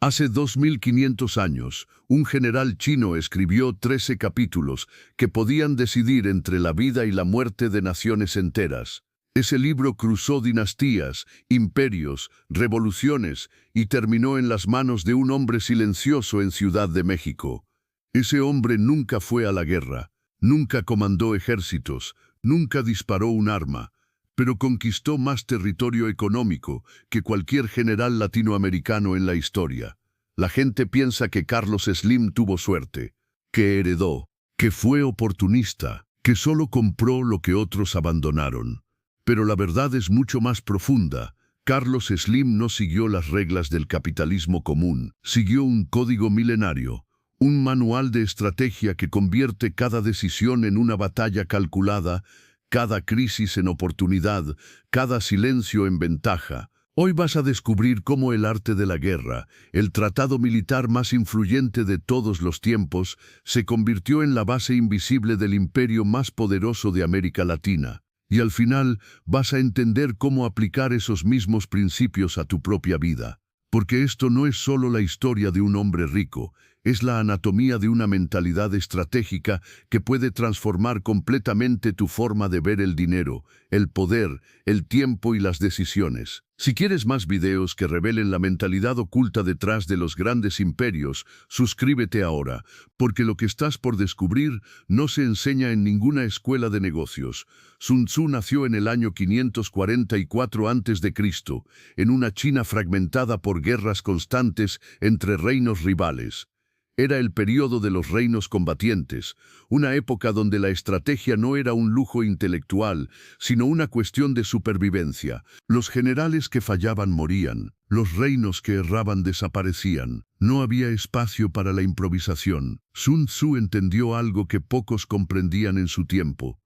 Hace 2500 años, un general chino escribió 13 capítulos que podían decidir entre la vida y la muerte de naciones enteras. Ese libro cruzó dinastías, imperios, revoluciones y terminó en las manos de un hombre silencioso en Ciudad de México. Ese hombre nunca fue a la guerra, nunca comandó ejércitos, nunca disparó un arma, pero conquistó más territorio económico que cualquier general latinoamericano en la historia. La gente piensa que Carlos Slim tuvo suerte, que heredó, que fue oportunista, que solo compró lo que otros abandonaron. Pero la verdad es mucho más profunda. Carlos Slim no siguió las reglas del capitalismo común, siguió un código milenario, un manual de estrategia que convierte cada decisión en una batalla calculada, cada crisis en oportunidad, cada silencio en ventaja. Hoy vas a descubrir cómo el arte de la guerra, el tratado militar más influyente de todos los tiempos, se convirtió en la base invisible del imperio más poderoso de América Latina. Y al final vas a entender cómo aplicar esos mismos principios a tu propia vida. Porque esto no es solo la historia de un hombre rico, es la anatomía de una mentalidad estratégica que puede transformar completamente tu forma de ver el dinero, el poder, el tiempo y las decisiones. Si quieres más videos que revelen la mentalidad oculta detrás de los grandes imperios, suscríbete ahora, porque lo que estás por descubrir no se enseña en ninguna escuela de negocios. Sun Tzu nació en el año 544 a.C., en una China fragmentada por guerras constantes entre reinos rivales. Era el período de los reinos combatientes, una época donde la estrategia no era un lujo intelectual, sino una cuestión de supervivencia. Los generales que fallaban morían, los reinos que erraban desaparecían. No había espacio para la improvisación. Sun Tzu entendió algo que pocos comprendían en su tiempo,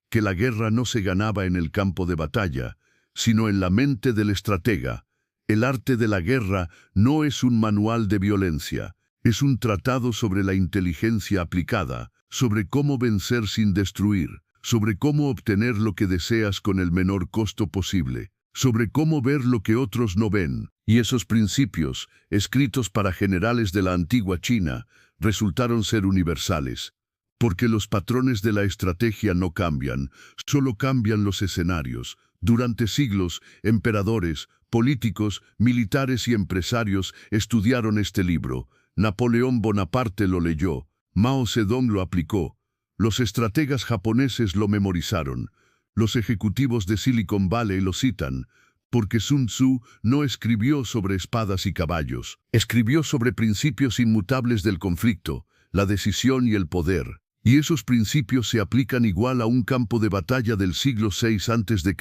que la guerra no se ganaba en el campo de batalla, sino en la mente del estratega. El arte de la guerra no es un manual de violencia. Es un tratado sobre la inteligencia aplicada, sobre cómo vencer sin destruir, sobre cómo obtener lo que deseas con el menor costo posible, sobre cómo ver lo que otros no ven. Y esos principios, escritos para generales de la antigua China, resultaron ser universales. Porque los patrones de la estrategia no cambian, solo cambian los escenarios. Durante siglos, emperadores, políticos, militares y empresarios estudiaron este libro. Napoleón Bonaparte lo leyó, Mao Zedong lo aplicó, los estrategas japoneses lo memorizaron, los ejecutivos de Silicon Valley lo citan, porque Sun Tzu no escribió sobre espadas y caballos, escribió sobre principios inmutables del conflicto, la decisión y el poder. Y esos principios se aplican igual a un campo de batalla del siglo VI a.C.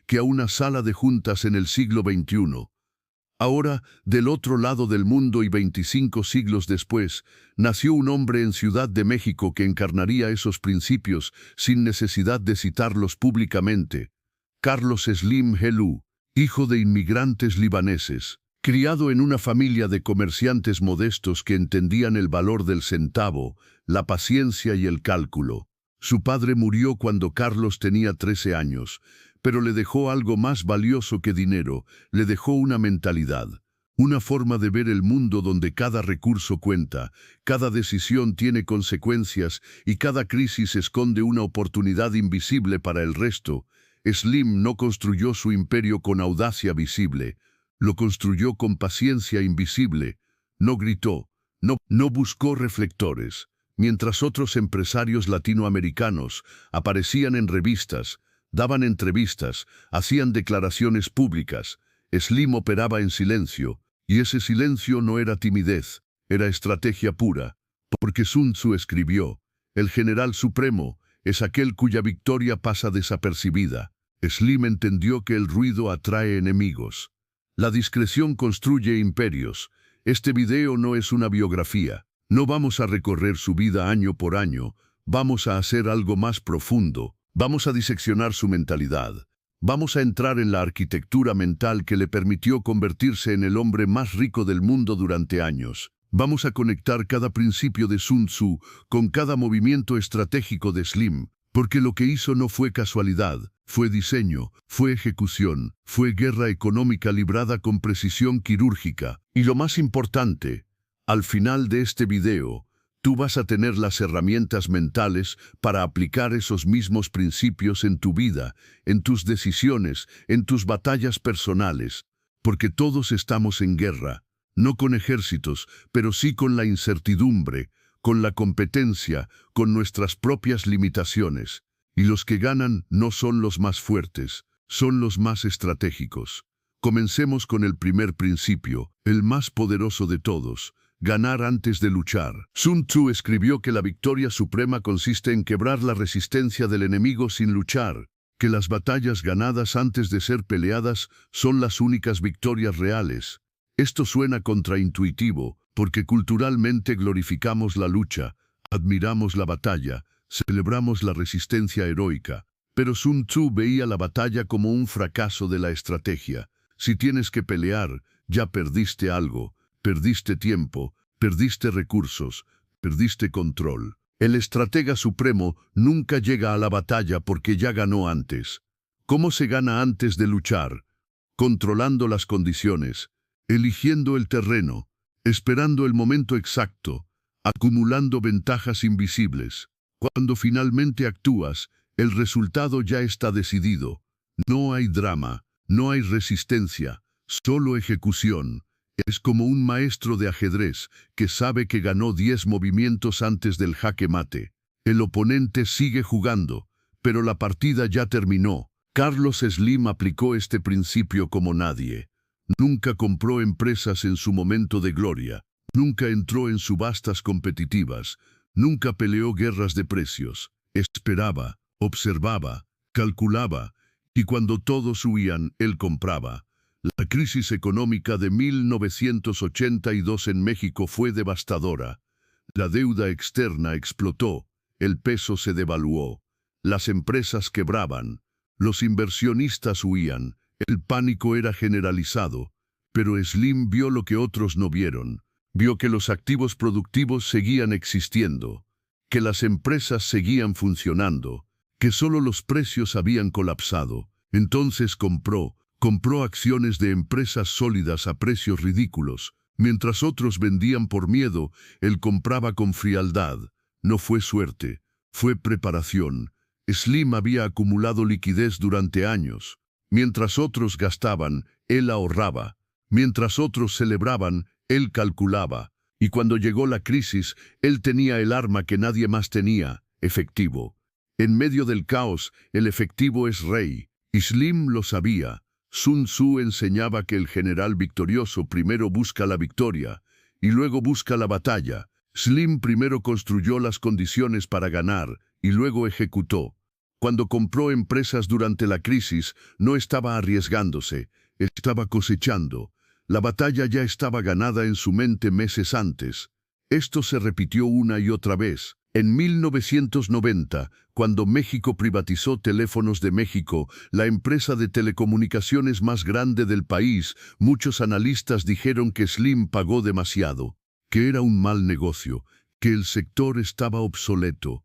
que a una sala de juntas en el siglo XXI. Ahora, del otro lado del mundo y 25 siglos después, nació un hombre en Ciudad de México que encarnaría esos principios sin necesidad de citarlos públicamente. Carlos Slim Helú, hijo de inmigrantes libaneses, criado en una familia de comerciantes modestos que entendían el valor del centavo, la paciencia y el cálculo. Su padre murió cuando Carlos tenía 13 años, pero le dejó algo más valioso que dinero, le dejó una mentalidad, una forma de ver el mundo donde cada recurso cuenta, cada decisión tiene consecuencias y cada crisis esconde una oportunidad invisible para el resto. Slim no construyó su imperio con audacia visible, lo construyó con paciencia invisible, no gritó, no buscó reflectores. Mientras otros empresarios latinoamericanos aparecían en revistas, daban entrevistas, hacían declaraciones públicas, Slim operaba en silencio, y ese silencio no era timidez, era estrategia pura, porque Sun Tzu escribió, el general supremo es aquel cuya victoria pasa desapercibida. Slim entendió que el ruido atrae enemigos. La discreción construye imperios. Este video no es una biografía. No vamos a recorrer su vida año por año, vamos a hacer algo más profundo. Vamos a diseccionar su mentalidad. Vamos a entrar en la arquitectura mental que le permitió convertirse en el hombre más rico del mundo durante años. Vamos a conectar cada principio de Sun Tzu con cada movimiento estratégico de Slim, porque lo que hizo no fue casualidad, fue diseño, fue ejecución, fue guerra económica librada con precisión quirúrgica. Y lo más importante, al final de este video, tú vas a tener las herramientas mentales para aplicar esos mismos principios en tu vida, en tus decisiones, en tus batallas personales, porque todos estamos en guerra, no con ejércitos, pero sí con la incertidumbre, con la competencia, con nuestras propias limitaciones. Y los que ganan no son los más fuertes, son los más estratégicos. Comencemos con el primer principio, el más poderoso de todos: ganar antes de luchar. Sun Tzu escribió que la victoria suprema consiste en quebrar la resistencia del enemigo sin luchar, que las batallas ganadas antes de ser peleadas son las únicas victorias reales. Esto suena contraintuitivo, porque culturalmente glorificamos la lucha, admiramos la batalla, celebramos la resistencia heroica. Pero Sun Tzu veía la batalla como un fracaso de la estrategia. Si tienes que pelear, ya perdiste algo. Perdiste tiempo, perdiste recursos, perdiste control. El estratega supremo nunca llega a la batalla porque ya ganó antes. ¿Cómo se gana antes de luchar? Controlando las condiciones, eligiendo el terreno, esperando el momento exacto, acumulando ventajas invisibles. Cuando finalmente actúas, el resultado ya está decidido. No hay drama, no hay resistencia, solo ejecución. Es como un maestro de ajedrez que sabe que ganó 10 movimientos antes del jaque mate. El oponente sigue jugando, pero la partida ya terminó. Carlos Slim aplicó este principio como nadie. Nunca compró empresas en su momento de gloria. Nunca entró en subastas competitivas. Nunca peleó guerras de precios. Esperaba, observaba, calculaba, y cuando todos huían, él compraba. La crisis económica de 1982 en México fue devastadora. La deuda externa explotó, el peso se devaluó, las empresas quebraban, los inversionistas huían, el pánico era generalizado, pero Slim vio lo que otros no vieron. Vio que los activos productivos seguían existiendo, que las empresas seguían funcionando, que solo los precios habían colapsado. Entonces compró acciones de empresas sólidas a precios ridículos. Mientras otros vendían por miedo, él compraba con frialdad. No fue suerte, fue preparación. Slim había acumulado liquidez durante años. Mientras otros gastaban, él ahorraba. Mientras otros celebraban, él calculaba. Y cuando llegó la crisis, él tenía el arma que nadie más tenía: efectivo. En medio del caos, el efectivo es rey. Y Slim lo sabía. Sun Tzu enseñaba que el general victorioso primero busca la victoria y luego busca la batalla. Slim primero construyó las condiciones para ganar y luego ejecutó. Cuando compró empresas durante la crisis, no estaba arriesgándose, estaba cosechando. La batalla ya estaba ganada en su mente meses antes. Esto se repitió una y otra vez. En 1990, cuando México privatizó Teléfonos de México, la empresa de telecomunicaciones más grande del país, muchos analistas dijeron que Slim pagó demasiado, que era un mal negocio, que el sector estaba obsoleto.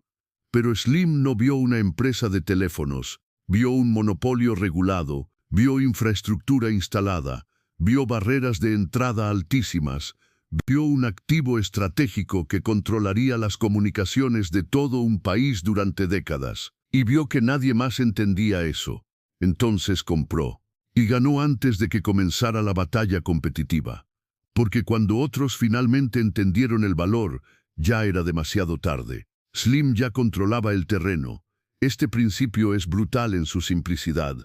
Pero Slim no vio una empresa de teléfonos, vio un monopolio regulado, vio infraestructura instalada, vio barreras de entrada altísimas, vio un activo estratégico que controlaría las comunicaciones de todo un país durante décadas, y vio que nadie más entendía eso. Entonces compró, y ganó antes de que comenzara la batalla competitiva. Porque cuando otros finalmente entendieron el valor, ya era demasiado tarde. Slim ya controlaba el terreno. Este principio es brutal en su simplicidad.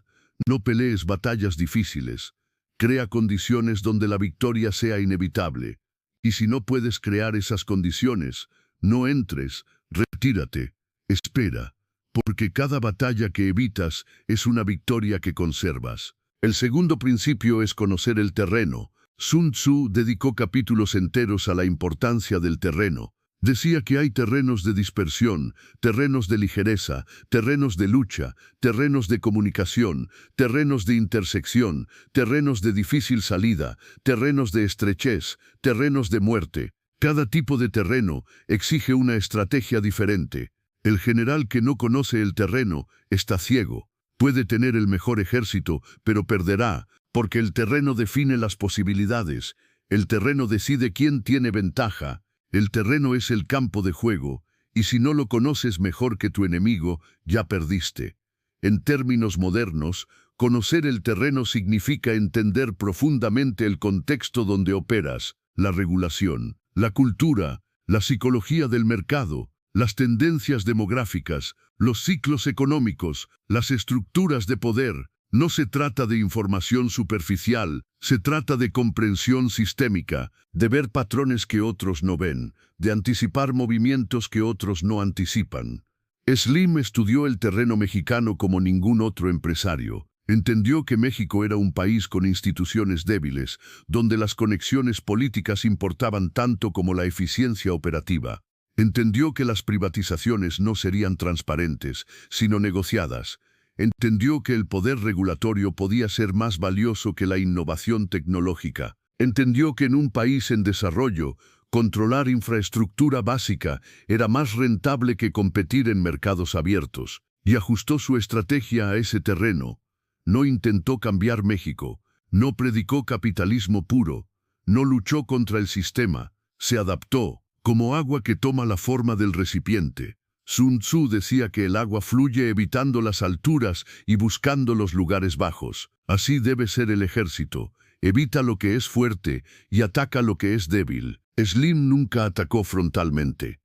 No pelees batallas difíciles. Crea condiciones donde la victoria sea inevitable. Y si no puedes crear esas condiciones, no entres, retírate, espera, porque cada batalla que evitas es una victoria que conservas. El segundo principio es conocer el terreno. Sun Tzu dedicó capítulos enteros a la importancia del terreno. Decía que hay terrenos de dispersión, terrenos de ligereza, terrenos de lucha, terrenos de comunicación, terrenos de intersección, terrenos de difícil salida, terrenos de estrechez, terrenos de muerte. Cada tipo de terreno exige una estrategia diferente. El general que no conoce el terreno está ciego. Puede tener el mejor ejército, pero perderá, porque el terreno define las posibilidades. El terreno decide quién tiene ventaja. El terreno es el campo de juego, y si no lo conoces mejor que tu enemigo, ya perdiste. En términos modernos, conocer el terreno significa entender profundamente el contexto donde operas, la regulación, la cultura, la psicología del mercado, las tendencias demográficas, los ciclos económicos, las estructuras de poder. No se trata de información superficial, se trata de comprensión sistémica, de ver patrones que otros no ven, de anticipar movimientos que otros no anticipan. Slim estudió el terreno mexicano como ningún otro empresario. Entendió que México era un país con instituciones débiles, donde las conexiones políticas importaban tanto como la eficiencia operativa. Entendió que las privatizaciones no serían transparentes, sino negociadas. Entendió que el poder regulatorio podía ser más valioso que la innovación tecnológica. Entendió que en un país en desarrollo, controlar infraestructura básica era más rentable que competir en mercados abiertos, y ajustó su estrategia a ese terreno. No intentó cambiar México, no predicó capitalismo puro, no luchó contra el sistema, se adaptó, como agua que toma la forma del recipiente. Sun Tzu decía que el agua fluye evitando las alturas y buscando los lugares bajos. Así debe ser el ejército. Evita lo que es fuerte y ataca lo que es débil. Slim nunca atacó frontalmente.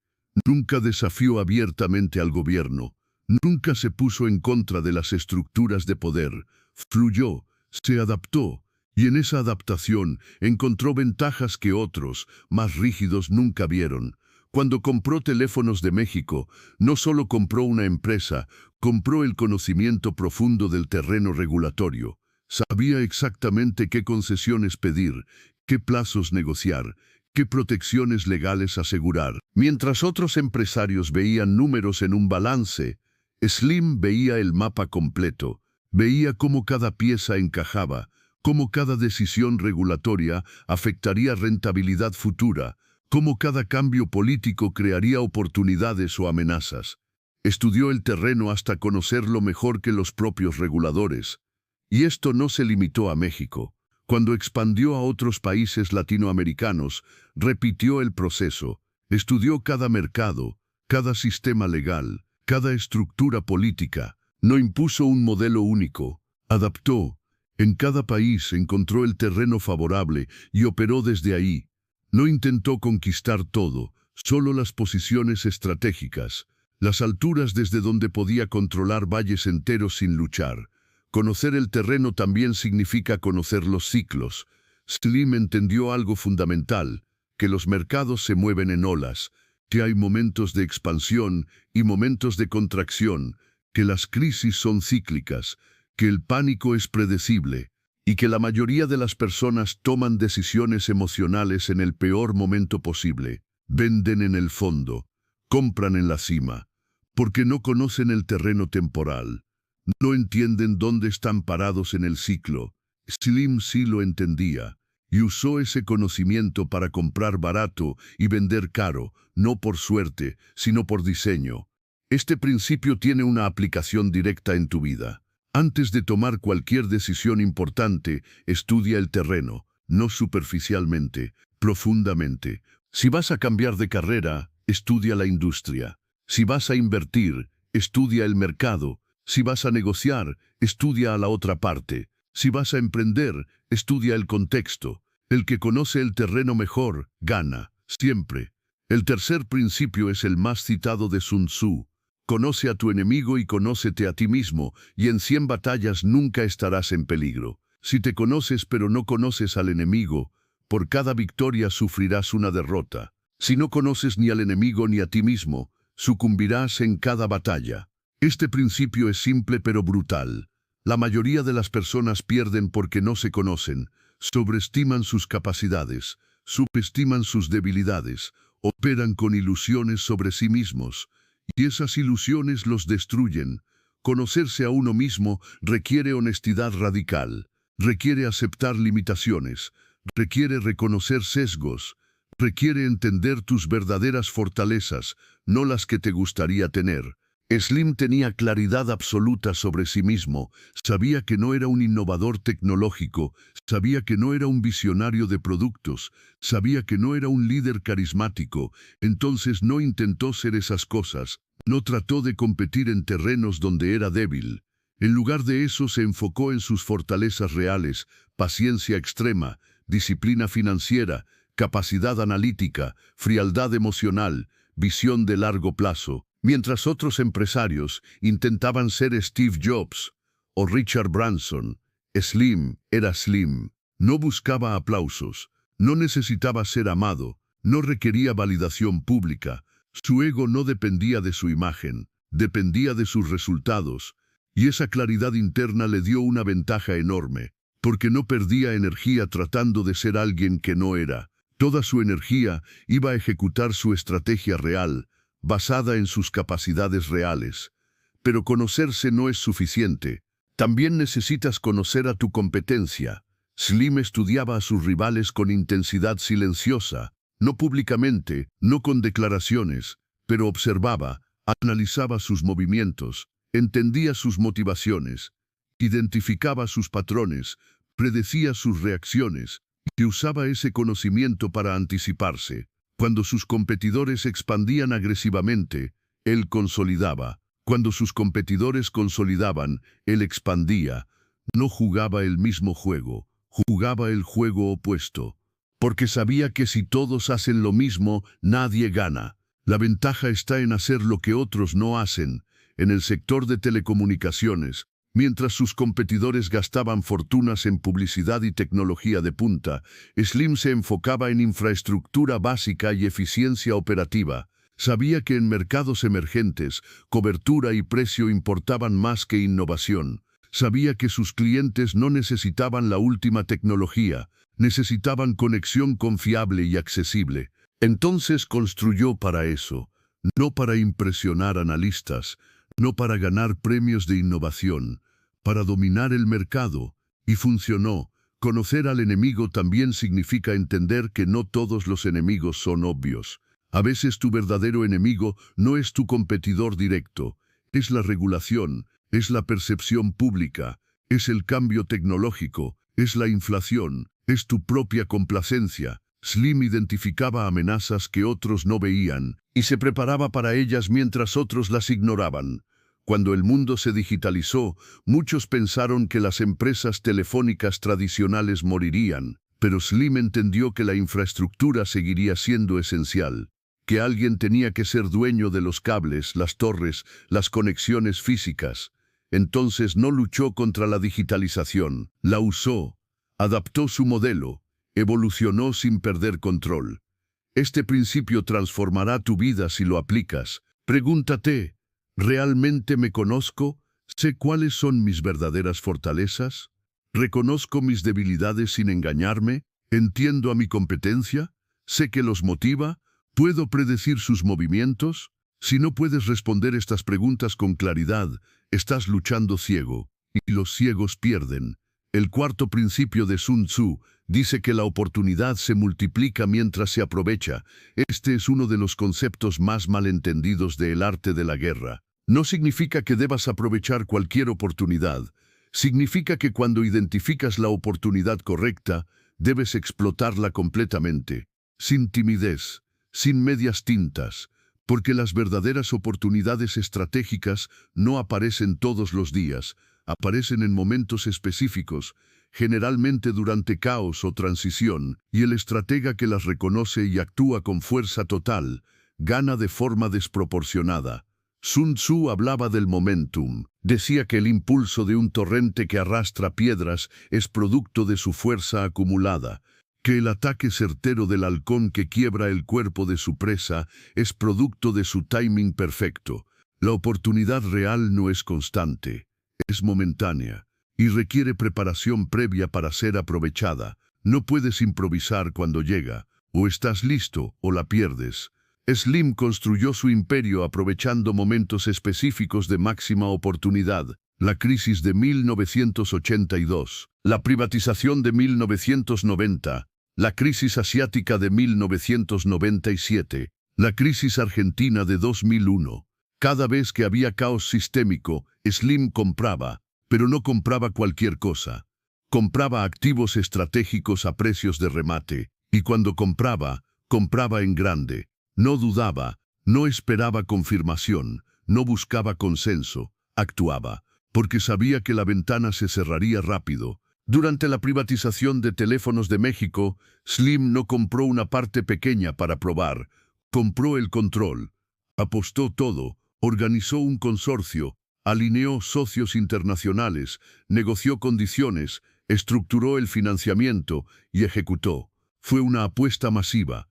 Nunca desafió abiertamente al gobierno. Nunca se puso en contra de las estructuras de poder. Fluyó, se adaptó, y en esa adaptación encontró ventajas que otros, más rígidos, nunca vieron. Cuando compró Teléfonos de México, no solo compró una empresa, compró el conocimiento profundo del terreno regulatorio. Sabía exactamente qué concesiones pedir, qué plazos negociar, qué protecciones legales asegurar. Mientras otros empresarios veían números en un balance, Slim veía el mapa completo, veía cómo cada pieza encajaba, cómo cada decisión regulatoria afectaría rentabilidad futura, cómo cada cambio político crearía oportunidades o amenazas. Estudió el terreno hasta conocerlo mejor que los propios reguladores. Y esto no se limitó a México. Cuando expandió a otros países latinoamericanos, repitió el proceso. Estudió cada mercado, cada sistema legal, cada estructura política. No impuso un modelo único. Adaptó. En cada país encontró el terreno favorable y operó desde ahí. No intentó conquistar todo, solo las posiciones estratégicas, las alturas desde donde podía controlar valles enteros sin luchar. Conocer el terreno también significa conocer los ciclos. Slim entendió algo fundamental, que los mercados se mueven en olas, que hay momentos de expansión y momentos de contracción, que las crisis son cíclicas, que el pánico es predecible, y que la mayoría de las personas toman decisiones emocionales en el peor momento posible. Venden en el fondo, compran en la cima, porque no conocen el terreno temporal. No entienden dónde están parados en el ciclo. Slim sí lo entendía, y usó ese conocimiento para comprar barato y vender caro, no por suerte, sino por diseño. Este principio tiene una aplicación directa en tu vida. Antes de tomar cualquier decisión importante, estudia el terreno, no superficialmente, profundamente. Si vas a cambiar de carrera, estudia la industria. Si vas a invertir, estudia el mercado. Si vas a negociar, estudia a la otra parte. Si vas a emprender, estudia el contexto. El que conoce el terreno mejor, gana, siempre. El tercer principio es el más citado de Sun Tzu. Conoce a tu enemigo y conócete a ti mismo, y en 100 batallas nunca estarás en peligro. Si te conoces pero no conoces al enemigo, por cada victoria sufrirás una derrota. Si no conoces ni al enemigo ni a ti mismo, sucumbirás en cada batalla. Este principio es simple pero brutal. La mayoría de las personas pierden porque no se conocen, sobreestiman sus capacidades, subestiman sus debilidades, operan con ilusiones sobre sí mismos, y esas ilusiones los destruyen. Conocerse a uno mismo requiere honestidad radical, requiere aceptar limitaciones, requiere reconocer sesgos, requiere entender tus verdaderas fortalezas, no las que te gustaría tener. Slim tenía claridad absoluta sobre sí mismo, sabía que no era un innovador tecnológico, sabía que no era un visionario de productos, sabía que no era un líder carismático, entonces no intentó ser esas cosas, no trató de competir en terrenos donde era débil. En lugar de eso se enfocó en sus fortalezas reales, paciencia extrema, disciplina financiera, capacidad analítica, frialdad emocional, visión de largo plazo. Mientras otros empresarios intentaban ser Steve Jobs o Richard Branson, Slim era Slim. No buscaba aplausos, no necesitaba ser amado, no requería validación pública. Su ego no dependía de su imagen, dependía de sus resultados, y esa claridad interna le dio una ventaja enorme, porque no perdía energía tratando de ser alguien que no era. Toda su energía iba a ejecutar su estrategia real, basada en sus capacidades reales. Pero conocerse no es suficiente. También necesitas conocer a tu competencia. Slim estudiaba a sus rivales con intensidad silenciosa, no públicamente, no con declaraciones, pero observaba, analizaba sus movimientos, entendía sus motivaciones, identificaba sus patrones, predecía sus reacciones, y usaba ese conocimiento para anticiparse. Cuando sus competidores expandían agresivamente, él consolidaba. Cuando sus competidores consolidaban, él expandía. No jugaba el mismo juego, jugaba el juego opuesto. Porque sabía que si todos hacen lo mismo, nadie gana. La ventaja está en hacer lo que otros no hacen. En el sector de telecomunicaciones, mientras sus competidores gastaban fortunas en publicidad y tecnología de punta, Slim se enfocaba en infraestructura básica y eficiencia operativa. Sabía que en mercados emergentes, cobertura y precio importaban más que innovación. Sabía que sus clientes no necesitaban la última tecnología, necesitaban conexión confiable y accesible. Entonces construyó para eso, no para impresionar analistas, no para ganar premios de innovación, para dominar el mercado, y funcionó. Conocer al enemigo también significa entender que no todos los enemigos son obvios. A veces tu verdadero enemigo no es tu competidor directo, es la regulación, es la percepción pública, es el cambio tecnológico, es la inflación, es tu propia complacencia. Slim identificaba amenazas que otros no veían y se preparaba para ellas mientras otros las ignoraban. Cuando el mundo se digitalizó, muchos pensaron que las empresas telefónicas tradicionales morirían, pero Slim entendió que la infraestructura seguiría siendo esencial, que alguien tenía que ser dueño de los cables, las torres, las conexiones físicas. Entonces no luchó contra la digitalización, la usó, adaptó su modelo, evolucionó sin perder control. Este principio transformará tu vida si lo aplicas. Pregúntate, ¿realmente me conozco? ¿Sé cuáles son mis verdaderas fortalezas? ¿Reconozco mis debilidades sin engañarme? ¿Entiendo a mi competencia? ¿Sé qué los motiva? ¿Puedo predecir sus movimientos? Si no puedes responder estas preguntas con claridad, estás luchando ciego, y los ciegos pierden. El cuarto principio de Sun Tzu dice que la oportunidad se multiplica mientras se aprovecha. Este es uno de los conceptos más malentendidos del arte de la guerra. No significa que debas aprovechar cualquier oportunidad. Significa que cuando identificas la oportunidad correcta, debes explotarla completamente, sin timidez, sin medias tintas, porque las verdaderas oportunidades estratégicas no aparecen todos los días, aparecen en momentos específicos, generalmente durante caos o transición, y el estratega que las reconoce y actúa con fuerza total, gana de forma desproporcionada. Sun Tzu hablaba del momentum. Decía que el impulso de un torrente que arrastra piedras es producto de su fuerza acumulada, que el ataque certero del halcón que quiebra el cuerpo de su presa es producto de su timing perfecto. La oportunidad real no es constante, es momentánea, y requiere preparación previa para ser aprovechada. No puedes improvisar cuando llega, o estás listo o la pierdes. Slim construyó su imperio aprovechando momentos específicos de máxima oportunidad. La crisis de 1982, la privatización de 1990, la crisis asiática de 1997, la crisis argentina de 2001. Cada vez que había caos sistémico, Slim compraba, pero no compraba cualquier cosa. Compraba activos estratégicos a precios de remate, y cuando compraba, compraba en grande. No dudaba, no esperaba confirmación, no buscaba consenso, actuaba, porque sabía que la ventana se cerraría rápido. Durante la privatización de Teléfonos de México, Slim no compró una parte pequeña para probar, compró el control, apostó todo, organizó un consorcio, alineó socios internacionales, negoció condiciones, estructuró el financiamiento y ejecutó. Fue una apuesta masiva.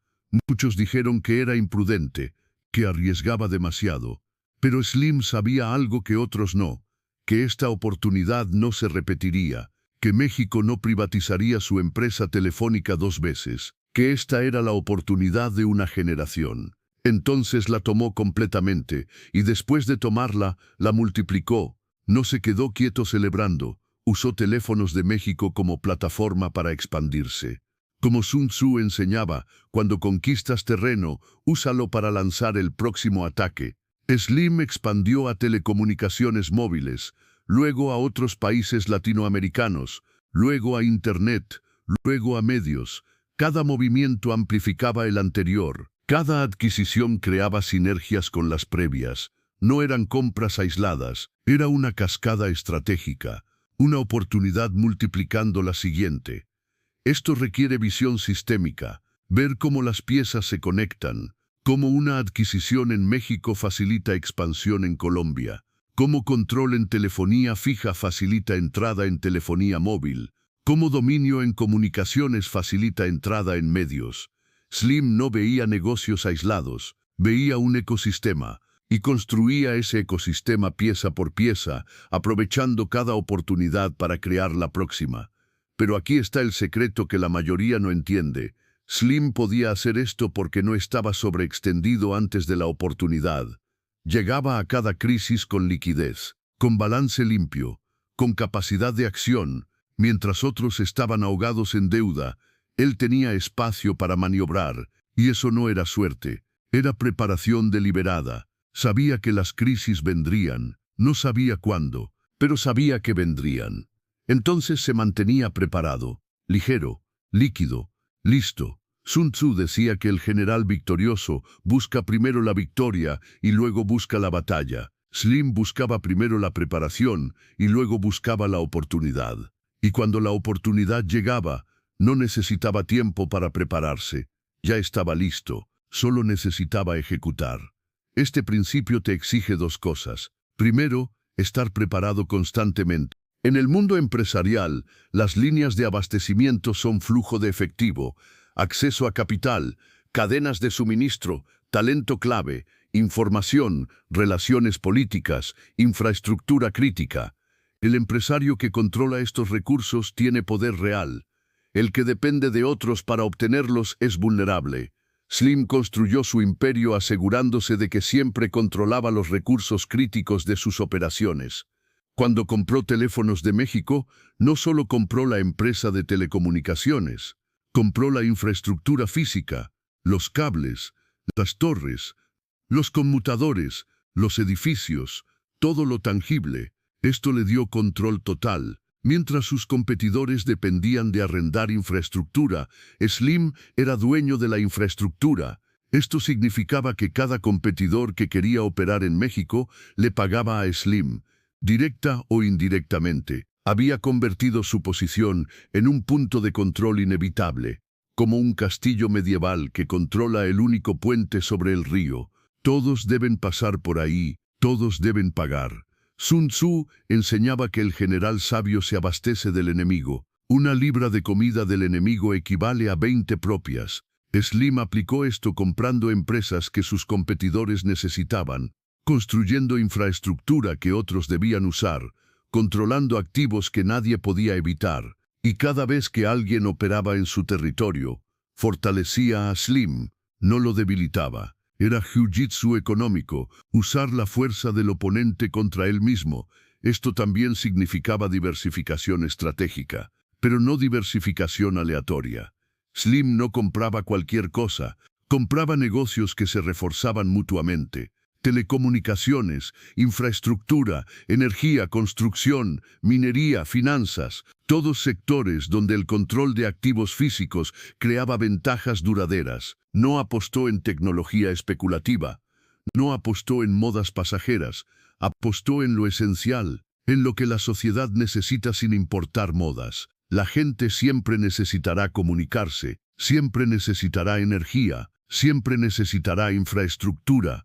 Muchos dijeron que era imprudente, que arriesgaba demasiado. Pero Slim sabía algo que otros no, que esta oportunidad no se repetiría, que México no privatizaría su empresa telefónica 2 veces, que esta era la oportunidad de una generación. Entonces la tomó completamente, y después de tomarla, la multiplicó. No se quedó quieto celebrando, usó Teléfonos de México como plataforma para expandirse. Como Sun Tzu enseñaba, cuando conquistas terreno, úsalo para lanzar el próximo ataque. Slim expandió a telecomunicaciones móviles, luego a otros países latinoamericanos, luego a Internet, luego a medios. Cada movimiento amplificaba el anterior. Cada adquisición creaba sinergias con las previas. No eran compras aisladas, era una cascada estratégica, una oportunidad multiplicando la siguiente. Esto requiere visión sistémica, ver cómo las piezas se conectan, cómo una adquisición en México facilita expansión en Colombia, cómo control en telefonía fija facilita entrada en telefonía móvil, cómo dominio en comunicaciones facilita entrada en medios. Slim no veía negocios aislados, veía un ecosistema, y construía ese ecosistema pieza por pieza, aprovechando cada oportunidad para crear la próxima. Pero aquí está el secreto que la mayoría no entiende. Slim podía hacer esto porque no estaba sobreextendido antes de la oportunidad. Llegaba a cada crisis con liquidez, con balance limpio, con capacidad de acción, mientras otros estaban ahogados en deuda. Él tenía espacio para maniobrar, y eso no era suerte, era preparación deliberada. Sabía que las crisis vendrían, no sabía cuándo, pero sabía que vendrían. Entonces se mantenía preparado, ligero, líquido, listo. Sun Tzu decía que el general victorioso busca primero la victoria y luego busca la batalla. Slim buscaba primero la preparación y luego buscaba la oportunidad. Y cuando la oportunidad llegaba, no necesitaba tiempo para prepararse, ya estaba listo, solo necesitaba ejecutar. Este principio te exige 2 cosas. Primero, estar preparado constantemente. En el mundo empresarial, las líneas de abastecimiento son flujo de efectivo, acceso a capital, cadenas de suministro, talento clave, información, relaciones políticas, infraestructura crítica. El empresario que controla estos recursos tiene poder real. El que depende de otros para obtenerlos es vulnerable. Slim construyó su imperio asegurándose de que siempre controlaba los recursos críticos de sus operaciones. Cuando compró Teléfonos de México, no solo compró la empresa de telecomunicaciones, compró la infraestructura física, los cables, las torres, los conmutadores, los edificios, todo lo tangible. Esto le dio control total. Mientras sus competidores dependían de arrendar infraestructura, Slim era dueño de la infraestructura. Esto significaba que cada competidor que quería operar en México le pagaba a Slim, directa o indirectamente. Había convertido su posición en un punto de control inevitable, como un castillo medieval que controla el único puente sobre el río. Todos deben pasar por ahí, todos deben pagar. Sun Tzu enseñaba que el general sabio se abastece del enemigo. Una libra de comida del enemigo equivale a 20 propias. Slim aplicó esto comprando empresas que sus competidores necesitaban, construyendo infraestructura que otros debían usar, controlando activos que nadie podía evitar, y cada vez que alguien operaba en su territorio, fortalecía a Slim, no lo debilitaba. Era jiu-jitsu económico, usar la fuerza del oponente contra él mismo. Esto también significaba diversificación estratégica, pero no diversificación aleatoria. Slim no compraba cualquier cosa, compraba negocios que se reforzaban mutuamente. telecomunicaciones, infraestructura, energía, construcción, minería, finanzas, todos sectores donde el control de activos físicos creaba ventajas duraderas. No apostó en tecnología especulativa, no apostó en modas pasajeras, apostó en lo esencial, en lo que la sociedad necesita sin importar modas. La gente siempre necesitará comunicarse, siempre necesitará energía, siempre necesitará infraestructura.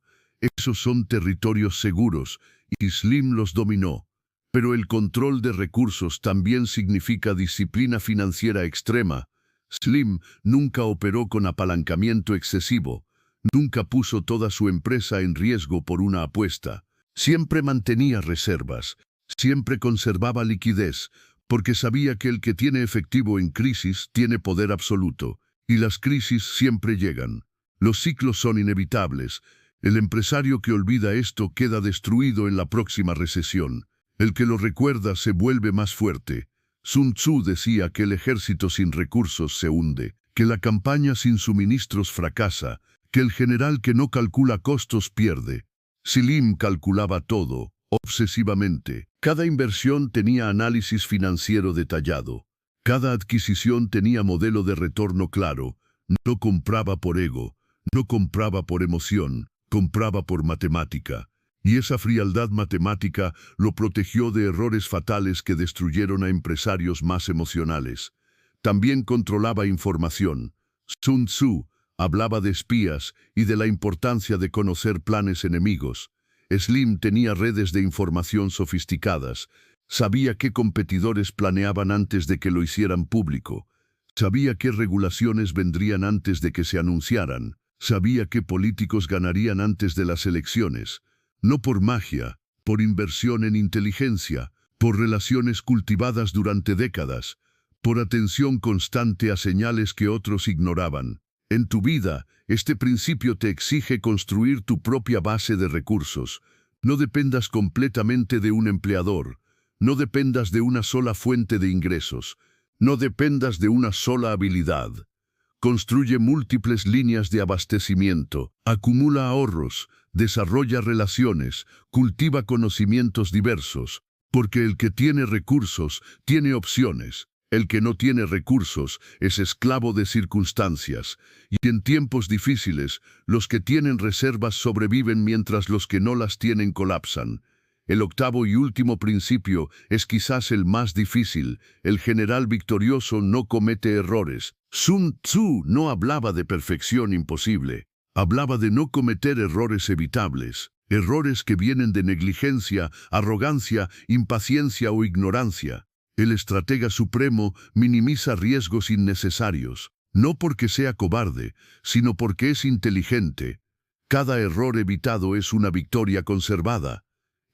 Esos son territorios seguros, y Slim los dominó. Pero el control de recursos también significa disciplina financiera extrema. Slim nunca operó con apalancamiento excesivo, nunca puso toda su empresa en riesgo por una apuesta. Siempre mantenía reservas, siempre conservaba liquidez, porque sabía que el que tiene efectivo en crisis tiene poder absoluto, y las crisis siempre llegan. Los ciclos son inevitables. El empresario que olvida esto queda destruido en la próxima recesión. El que lo recuerda se vuelve más fuerte. Sun Tzu decía que el ejército sin recursos se hunde, que la campaña sin suministros fracasa, que el general que no calcula costos pierde. Slim calculaba todo, obsesivamente. Cada inversión tenía análisis financiero detallado. Cada adquisición tenía modelo de retorno claro. No compraba por ego, no compraba por emoción, compraba por matemática. Y esa frialdad matemática lo protegió de errores fatales que destruyeron a empresarios más emocionales. También controlaba información. Sun Tzu hablaba de espías y de la importancia de conocer planes enemigos. Slim tenía redes de información sofisticadas. Sabía qué competidores planeaban antes de que lo hicieran público. Sabía qué regulaciones vendrían antes de que se anunciaran. Sabía qué políticos ganarían antes de las elecciones. No por magia, por inversión en inteligencia, por relaciones cultivadas durante décadas, por atención constante a señales que otros ignoraban. En tu vida, este principio te exige construir tu propia base de recursos. No dependas completamente de un empleador. No dependas de una sola fuente de ingresos. No dependas de una sola habilidad. Construye múltiples líneas de abastecimiento, acumula ahorros, desarrolla relaciones, cultiva conocimientos diversos, porque el que tiene recursos tiene opciones. El que no tiene recursos es esclavo de circunstancias, y en tiempos difíciles, los que tienen reservas sobreviven mientras los que no las tienen colapsan. El octavo y último principio es quizás el más difícil. El general victorioso no comete errores. Sun Tzu no hablaba de perfección imposible. Hablaba de no cometer errores evitables. Errores que vienen de negligencia, arrogancia, impaciencia o ignorancia. El estratega supremo minimiza riesgos innecesarios. No porque sea cobarde, sino porque es inteligente. Cada error evitado es una victoria conservada.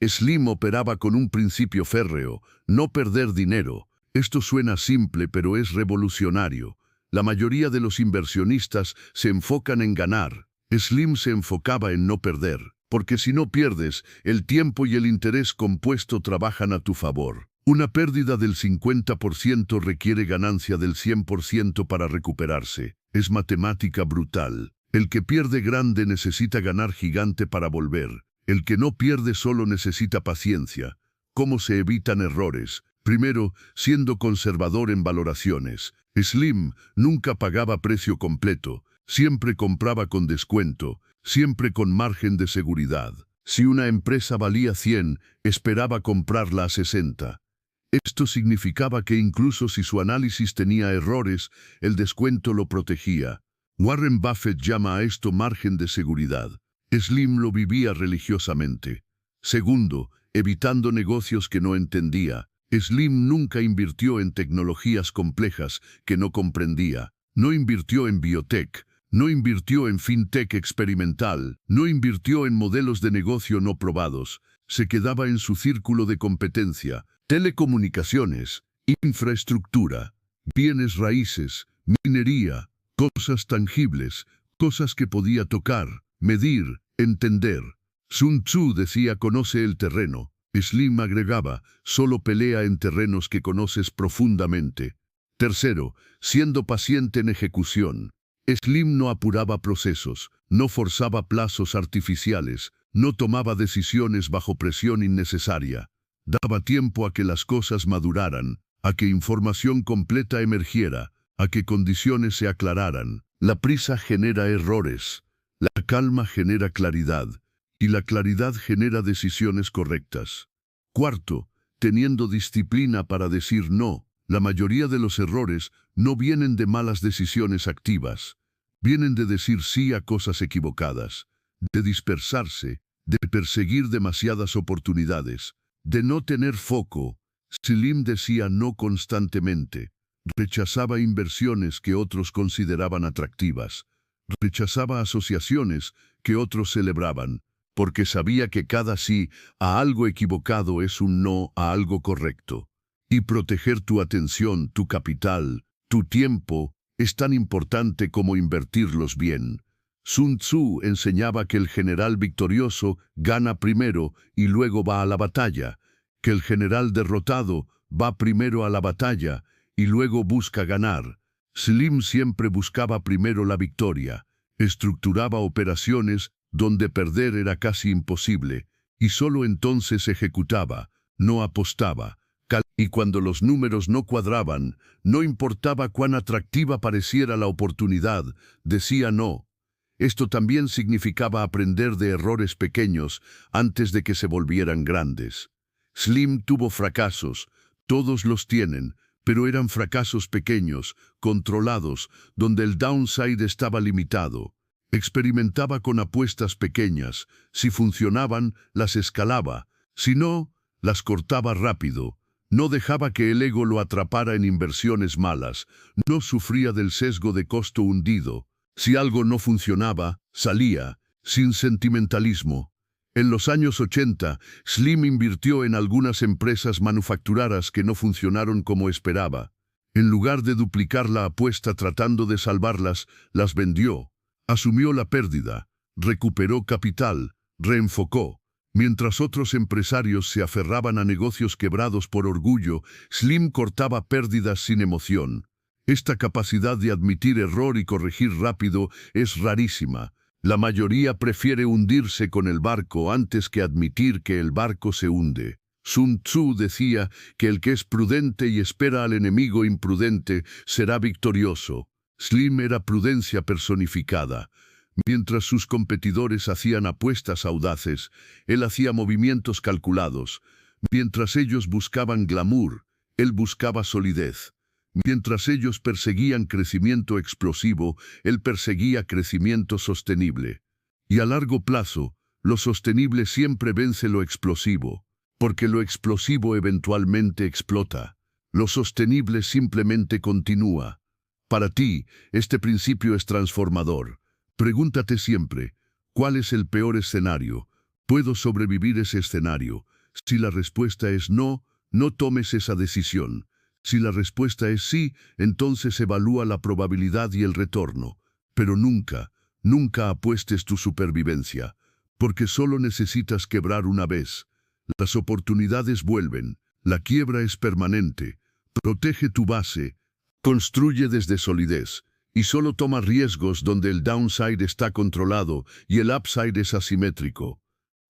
Slim operaba con un principio férreo, no perder dinero. Esto suena simple, pero es revolucionario. La mayoría de los inversionistas se enfocan en ganar. Slim se enfocaba en no perder, porque si no pierdes, el tiempo y el interés compuesto trabajan a tu favor. Una pérdida del 50% requiere ganancia del 100% para recuperarse. Es matemática brutal. El que pierde grande necesita ganar gigante para volver. El que no pierde solo necesita paciencia. ¿Cómo se evitan errores? Primero, siendo conservador en valoraciones. Slim nunca pagaba precio completo, siempre compraba con descuento, siempre con margen de seguridad. Si una empresa valía 100, esperaba comprarla a 60. Esto significaba que incluso si su análisis tenía errores, el descuento lo protegía. Warren Buffett llama a esto margen de seguridad. Slim lo vivía religiosamente. Segundo, evitando negocios que no entendía. Slim nunca invirtió en tecnologías complejas que no comprendía. No invirtió en biotech, no invirtió en fintech experimental, no invirtió en modelos de negocio no probados. Se quedaba en su círculo de competencia, telecomunicaciones, infraestructura, bienes raíces, minería, cosas tangibles, cosas que podía tocar, medir, entender. Sun Tzu decía: conoce el terreno. Slim agregaba: solo pelea en terrenos que conoces profundamente. Tercero, siendo paciente en ejecución. Slim no apuraba procesos, no forzaba plazos artificiales, No tomaba decisiones bajo presión innecesaria. Daba tiempo a que las cosas maduraran, a que información completa emergiera, a que condiciones se aclararan. La prisa genera errores, la calma genera claridad, y la claridad genera decisiones correctas. Cuarto, teniendo disciplina para decir no. La mayoría de los errores no vienen de malas decisiones activas, vienen de decir sí a cosas equivocadas, de dispersarse, de perseguir demasiadas oportunidades, de no tener foco. Slim decía no constantemente, rechazaba inversiones que otros consideraban atractivas, rechazaba asociaciones que otros celebraban, porque sabía que cada sí a algo equivocado es un no a algo correcto. Y proteger tu atención, tu capital, tu tiempo, es tan importante como invertirlos bien. Sun Tzu enseñaba que el general victorioso gana primero y luego va a la batalla, que el general derrotado va primero a la batalla y luego busca ganar. Slim siempre buscaba primero la victoria, estructuraba operaciones donde perder era casi imposible, y solo entonces ejecutaba, no apostaba. Y cuando los números no cuadraban, no importaba cuán atractiva pareciera la oportunidad, decía no. Esto también significaba aprender de errores pequeños antes de que se volvieran grandes. Slim tuvo fracasos, todos los tienen, pero eran fracasos pequeños, controlados, donde el downside estaba limitado. Experimentaba con apuestas pequeñas, si funcionaban, las escalaba, si no, las cortaba rápido. No dejaba que el ego lo atrapara en inversiones malas, no sufría del sesgo de costo hundido. Si algo no funcionaba, salía, sin sentimentalismo. En los años 80, Slim invirtió en algunas empresas manufactureras que no funcionaron como esperaba. En lugar de duplicar la apuesta tratando de salvarlas, las vendió. Asumió la pérdida, recuperó capital, reenfocó. Mientras otros empresarios se aferraban a negocios quebrados por orgullo, Slim cortaba pérdidas sin emoción. Esta capacidad de admitir error y corregir rápido es rarísima. La mayoría prefiere hundirse con el barco antes que admitir que el barco se hunde. Sun Tzu decía que el que es prudente y espera al enemigo imprudente será victorioso. Slim era prudencia personificada. Mientras sus competidores hacían apuestas audaces, él hacía movimientos calculados. Mientras ellos buscaban glamour, él buscaba solidez. Mientras ellos perseguían crecimiento explosivo, él perseguía crecimiento sostenible. Y a largo plazo, lo sostenible siempre vence lo explosivo, porque lo explosivo eventualmente explota. Lo sostenible simplemente continúa. Para ti, este principio es transformador. Pregúntate siempre, ¿cuál es el peor escenario? ¿Puedo sobrevivir ese escenario? Si la respuesta es no, no tomes esa decisión. Si la respuesta es sí, entonces evalúa la probabilidad y el retorno. Pero nunca, nunca apuestes tu supervivencia, porque solo necesitas quebrar una vez. Las oportunidades vuelven, la quiebra es permanente. Protege tu base, construye desde solidez. Y solo toma riesgos donde el downside está controlado y el upside es asimétrico.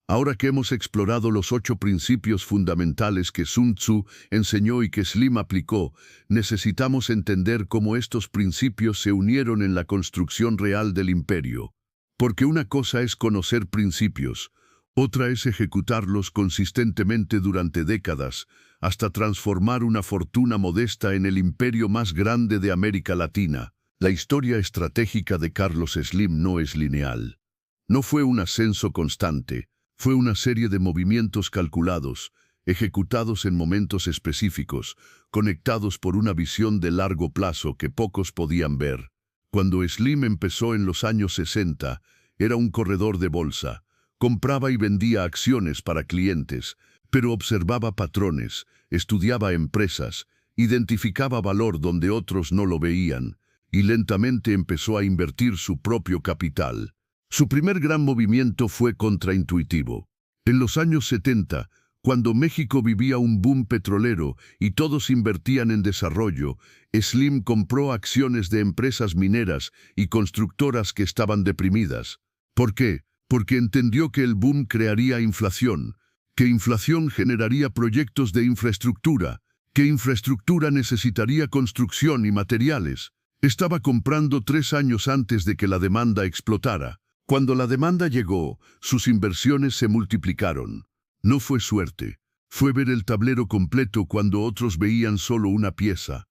Ahora que hemos explorado los 8 principios fundamentales que Sun Tzu enseñó y que Slim aplicó, necesitamos entender cómo estos principios se unieron en la construcción real del imperio. Porque una cosa es conocer principios, otra es ejecutarlos consistentemente durante décadas, hasta transformar una fortuna modesta en el imperio más grande de América Latina. La historia estratégica de Carlos Slim no es lineal. No fue un ascenso constante, fue una serie de movimientos calculados, ejecutados en momentos específicos, conectados por una visión de largo plazo que pocos podían ver. Cuando Slim empezó en los años 60, era un corredor de bolsa, compraba y vendía acciones para clientes, pero observaba patrones, estudiaba empresas, identificaba valor donde otros no lo veían, y lentamente empezó a invertir su propio capital. Su primer gran movimiento fue contraintuitivo. En los años 70, cuando México vivía un boom petrolero y todos invertían en desarrollo, Slim compró acciones de empresas mineras y constructoras que estaban deprimidas. ¿Por qué? porque entendió que el boom crearía inflación, que inflación generaría proyectos de infraestructura, que infraestructura necesitaría construcción y materiales. Estaba comprando 3 años antes de que la demanda explotara. Cuando la demanda llegó, sus inversiones se multiplicaron. No fue suerte, fue ver el tablero completo cuando otros veían solo una pieza.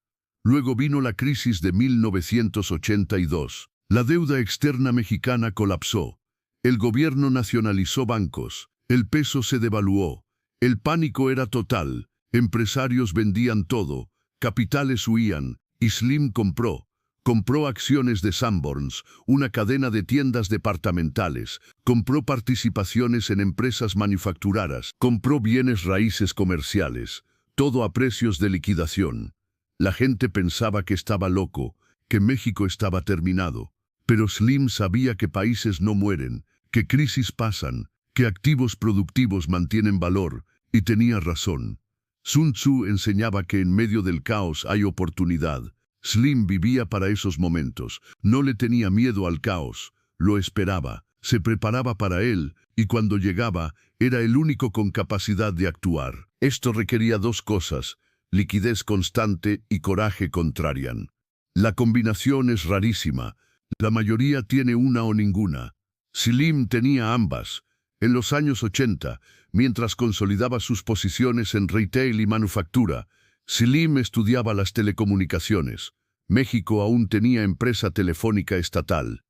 Luego vino la crisis de 1982. La deuda externa mexicana colapsó. El gobierno nacionalizó bancos. El peso se devaluó. El pánico era total. Empresarios vendían todo. Capitales huían. Y Slim compró. Compró acciones de Sanborns, una cadena de tiendas departamentales. Compró participaciones en empresas manufactureras. Compró bienes raíces comerciales. Todo a precios de liquidación. La gente pensaba que estaba loco, que México estaba terminado. Pero Slim sabía que países no mueren, que crisis pasan, que activos productivos mantienen valor, y tenía razón. Sun Tzu enseñaba que en medio del caos hay oportunidad. Slim vivía para esos momentos, no le tenía miedo al caos, lo esperaba, se preparaba para él, y cuando llegaba, era el único con capacidad de actuar. Esto requería 2 cosas, liquidez constante y coraje contrarian. La combinación es rarísima, la mayoría tiene una o ninguna. Slim tenía ambas. En los años 80, mientras consolidaba sus posiciones en retail y manufactura, Slim estudiaba las telecomunicaciones. México aún tenía empresa telefónica estatal.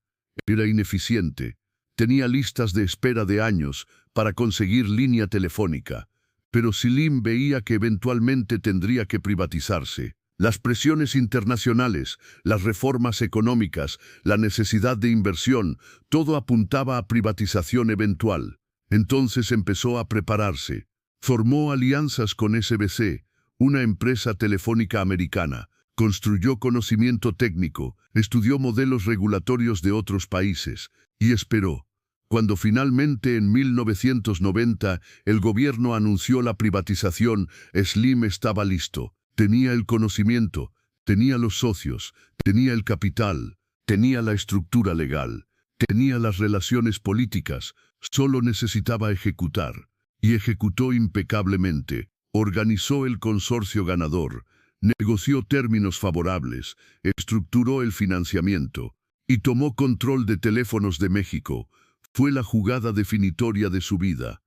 Era ineficiente. Tenía listas de espera de años para conseguir línea telefónica. Pero Slim veía que eventualmente tendría que privatizarse. Las presiones internacionales, las reformas económicas, la necesidad de inversión, todo apuntaba a privatización eventual. Entonces empezó a prepararse. Formó alianzas con SBC, una empresa telefónica americana. Construyó conocimiento técnico, estudió modelos regulatorios de otros países y esperó. Cuando finalmente en 1990 el gobierno anunció la privatización, Slim estaba listo. Tenía el conocimiento, tenía los socios, tenía el capital, tenía la estructura legal, tenía las relaciones políticas, solo necesitaba ejecutar. Y ejecutó impecablemente. Organizó el consorcio ganador, negoció términos favorables, estructuró el financiamiento y tomó control de Teléfonos de México. Fue la jugada definitoria de su vida.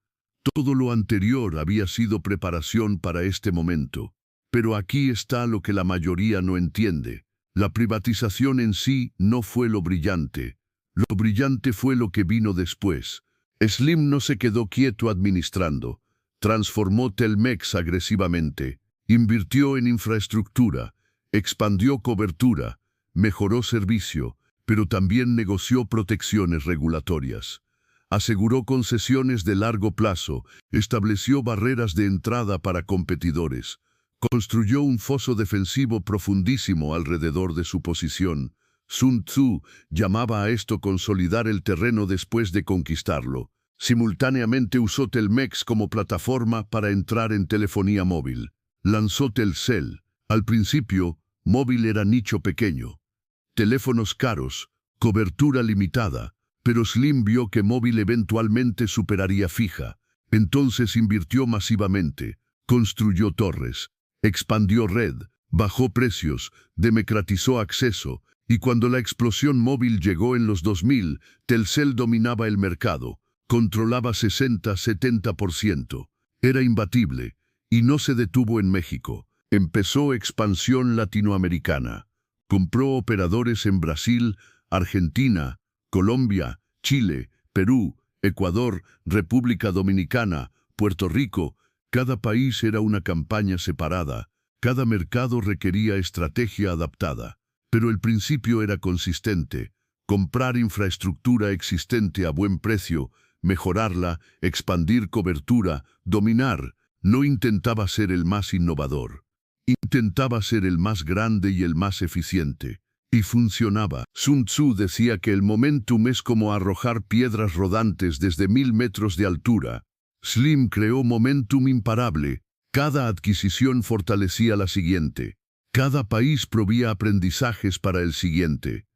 Todo lo anterior había sido preparación para este momento. Pero aquí está lo que la mayoría no entiende. La privatización en sí no fue lo brillante. Lo brillante fue lo que vino después. Slim no se quedó quieto administrando. Transformó Telmex agresivamente. Invirtió en infraestructura. Expandió cobertura. Mejoró servicio. Pero también negoció protecciones regulatorias. Aseguró concesiones de largo plazo. Estableció barreras de entrada para competidores. Construyó un foso defensivo profundísimo alrededor de su posición. Sun Tzu llamaba a esto consolidar el terreno después de conquistarlo. Simultáneamente usó Telmex como plataforma para entrar en telefonía móvil. Lanzó Telcel. Al principio, móvil era nicho pequeño. Teléfonos caros, cobertura limitada, pero Slim vio que móvil eventualmente superaría fija. Entonces invirtió masivamente, construyó torres. Expandió red, bajó precios, democratizó acceso, y cuando la explosión móvil llegó en los 2000, Telcel dominaba el mercado, controlaba 60-70%. Era imbatible, y no se detuvo en México. Empezó expansión latinoamericana. Compró operadores en Brasil, Argentina, Colombia, Chile, Perú, Ecuador, República Dominicana, Puerto Rico. Cada país era una campaña separada, cada mercado requería estrategia adaptada, pero el principio era consistente: comprar infraestructura existente a buen precio, mejorarla, expandir cobertura, dominar. No intentaba ser el más innovador, intentaba ser el más grande y el más eficiente. Y funcionaba. Sun Tzu decía que el momentum es como arrojar piedras rodantes desde 1000 metros de altura. Slim creó momentum imparable. Cada adquisición fortalecía la siguiente. Cada país proveía aprendizajes para el siguiente.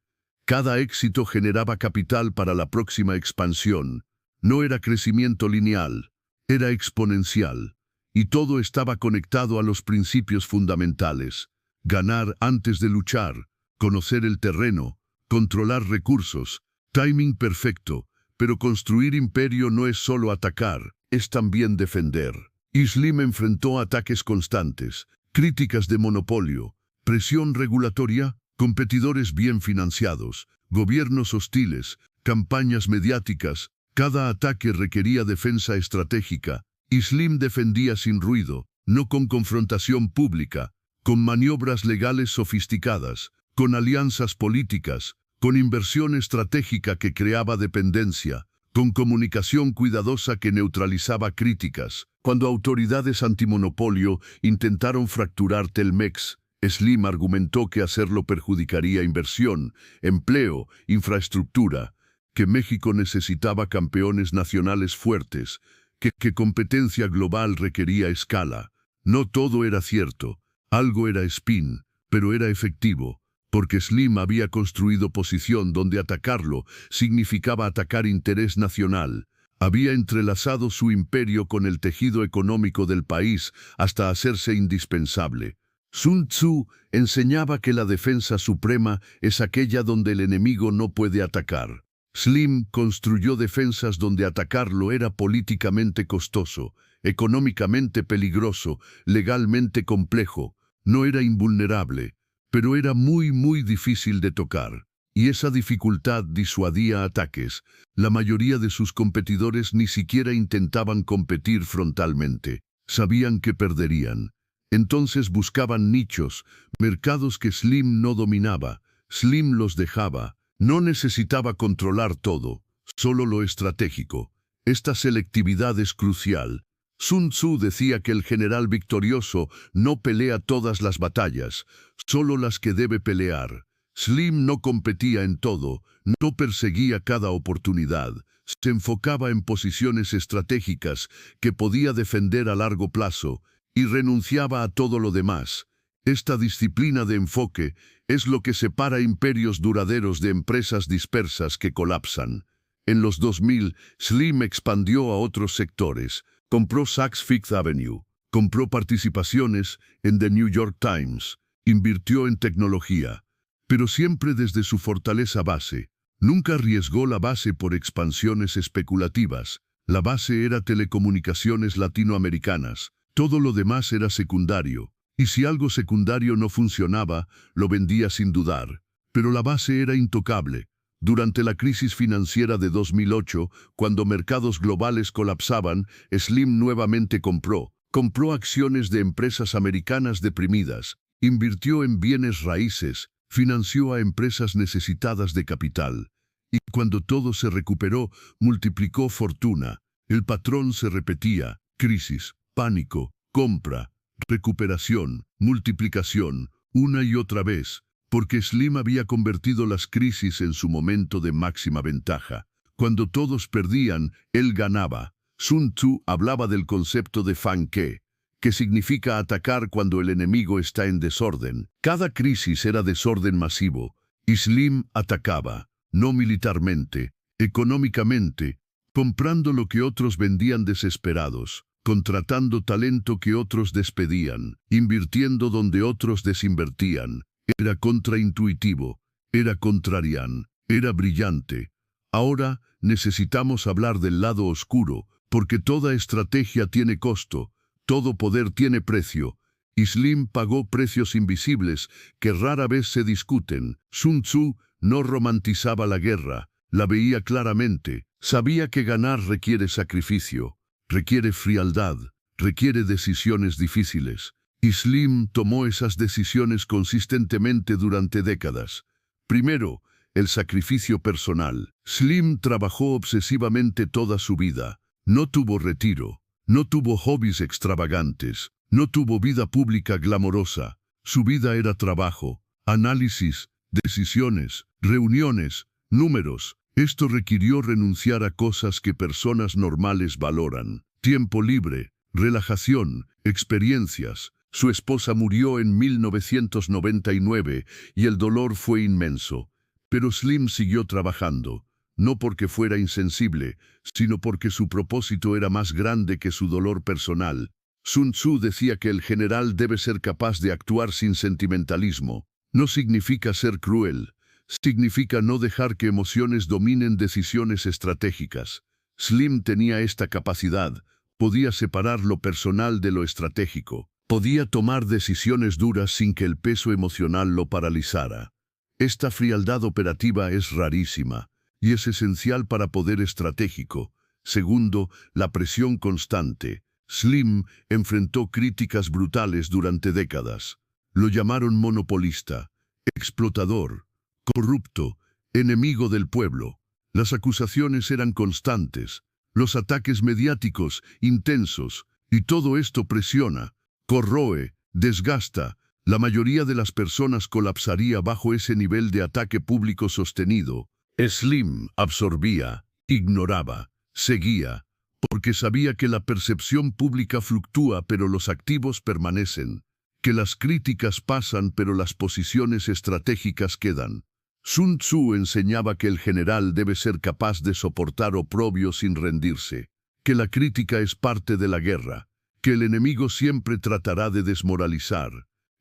Cada éxito generaba capital para la próxima expansión. No era crecimiento lineal, era exponencial. Y todo estaba conectado a los principios fundamentales. Ganar antes de luchar, conocer el terreno, controlar recursos, timing perfecto. Pero construir imperio no es solo atacar, es también defender. Slim enfrentó ataques constantes, críticas de monopolio, presión regulatoria, competidores bien financiados, gobiernos hostiles, campañas mediáticas. Cada ataque requería defensa estratégica. Slim defendía sin ruido, no con confrontación pública, con maniobras legales sofisticadas, con alianzas políticas, con inversión estratégica que creaba dependencia, con comunicación cuidadosa que neutralizaba críticas. Cuando autoridades antimonopolio intentaron fracturar Telmex, Slim argumentó que hacerlo perjudicaría inversión, empleo, infraestructura, que México necesitaba campeones nacionales fuertes, que competencia global requería escala. No todo era cierto, algo era spin, pero era efectivo, porque Slim había construido posición donde atacarlo significaba atacar interés nacional. Había entrelazado su imperio con el tejido económico del país hasta hacerse indispensable. Sun Tzu enseñaba que la defensa suprema es aquella donde el enemigo no puede atacar. Slim construyó defensas donde atacarlo era políticamente costoso, económicamente peligroso, legalmente complejo. No era invulnerable, pero era muy difícil de tocar. Y esa dificultad disuadía ataques. La mayoría de sus competidores ni siquiera intentaban competir frontalmente. Sabían que perderían. Entonces buscaban nichos, mercados que Slim no dominaba. Slim los dejaba. No necesitaba controlar todo, solo lo estratégico. Esta selectividad es crucial. Sun Tzu decía que el general victorioso no pelea todas las batallas, solo las que debe pelear. Slim no competía en todo, no perseguía cada oportunidad. Se enfocaba en posiciones estratégicas que podía defender a largo plazo y renunciaba a todo lo demás. Esta disciplina de enfoque es lo que separa imperios duraderos de empresas dispersas que colapsan. En los 2000, Slim expandió a otros sectores. Compró Saks Fifth Avenue, compró participaciones en The New York Times, invirtió en tecnología, pero siempre desde su fortaleza base. Nunca arriesgó la base por expansiones especulativas. La base era telecomunicaciones latinoamericanas. Todo lo demás era secundario. Y si algo secundario no funcionaba, lo vendía sin dudar. Pero la base era intocable. Durante la crisis financiera de 2008, cuando mercados globales colapsaban, Slim nuevamente compró acciones de empresas americanas deprimidas, invirtió en bienes raíces, financió a empresas necesitadas de capital. Y cuando todo se recuperó, multiplicó fortuna. El patrón se repetía: crisis, pánico, compra, recuperación, multiplicación, una y otra vez, porque Slim había convertido las crisis en su momento de máxima ventaja. Cuando todos perdían, él ganaba. Sun Tzu hablaba del concepto de Fan Ke, que significa atacar cuando el enemigo está en desorden. Cada crisis era desorden masivo, y Slim atacaba, no militarmente, económicamente, comprando lo que otros vendían desesperados, contratando talento que otros despedían, invirtiendo donde otros desinvertían. Era contraintuitivo, era contrarian, era brillante. Ahora necesitamos hablar del lado oscuro, porque toda estrategia tiene costo, todo poder tiene precio. Y Slim pagó precios invisibles que rara vez se discuten. Sun Tzu no romantizaba la guerra, la veía claramente, sabía que ganar requiere sacrificio, requiere frialdad, requiere decisiones difíciles. Y Slim tomó esas decisiones consistentemente durante décadas. Primero, el sacrificio personal. Slim trabajó obsesivamente toda su vida. No tuvo retiro, no tuvo hobbies extravagantes, no tuvo vida pública glamorosa. Su vida era trabajo, análisis, decisiones, reuniones, números. Esto requirió renunciar a cosas que personas normales valoran: tiempo libre, relajación, experiencias. Su esposa murió en 1999 y el dolor fue inmenso. Pero Slim siguió trabajando. no porque fuera insensible, sino porque su propósito era más grande que su dolor personal. Sun Tzu decía que el general debe ser capaz de actuar sin sentimentalismo. No significa ser cruel, significa no dejar que emociones dominen decisiones estratégicas. Slim tenía esta capacidad, podía separar lo personal de lo estratégico, podía tomar decisiones duras sin que el peso emocional lo paralizara. Esta frialdad operativa es rarísima y es esencial para poder estratégico. Segundo, la presión constante. Slim enfrentó críticas brutales durante décadas. Lo llamaron monopolista, explotador, corrupto, enemigo del pueblo. Las acusaciones eran constantes, los ataques mediáticos, intensos, y todo esto presiona, corroe, desgasta. La mayoría de las personas colapsaría bajo ese nivel de ataque público sostenido. Slim absorbía, ignoraba, seguía, porque sabía que la percepción pública fluctúa pero los activos permanecen, que las críticas pasan pero las posiciones estratégicas quedan. Sun Tzu enseñaba que el general debe ser capaz de soportar oprobio sin rendirse, que la crítica es parte de la guerra, que el enemigo siempre tratará de desmoralizar.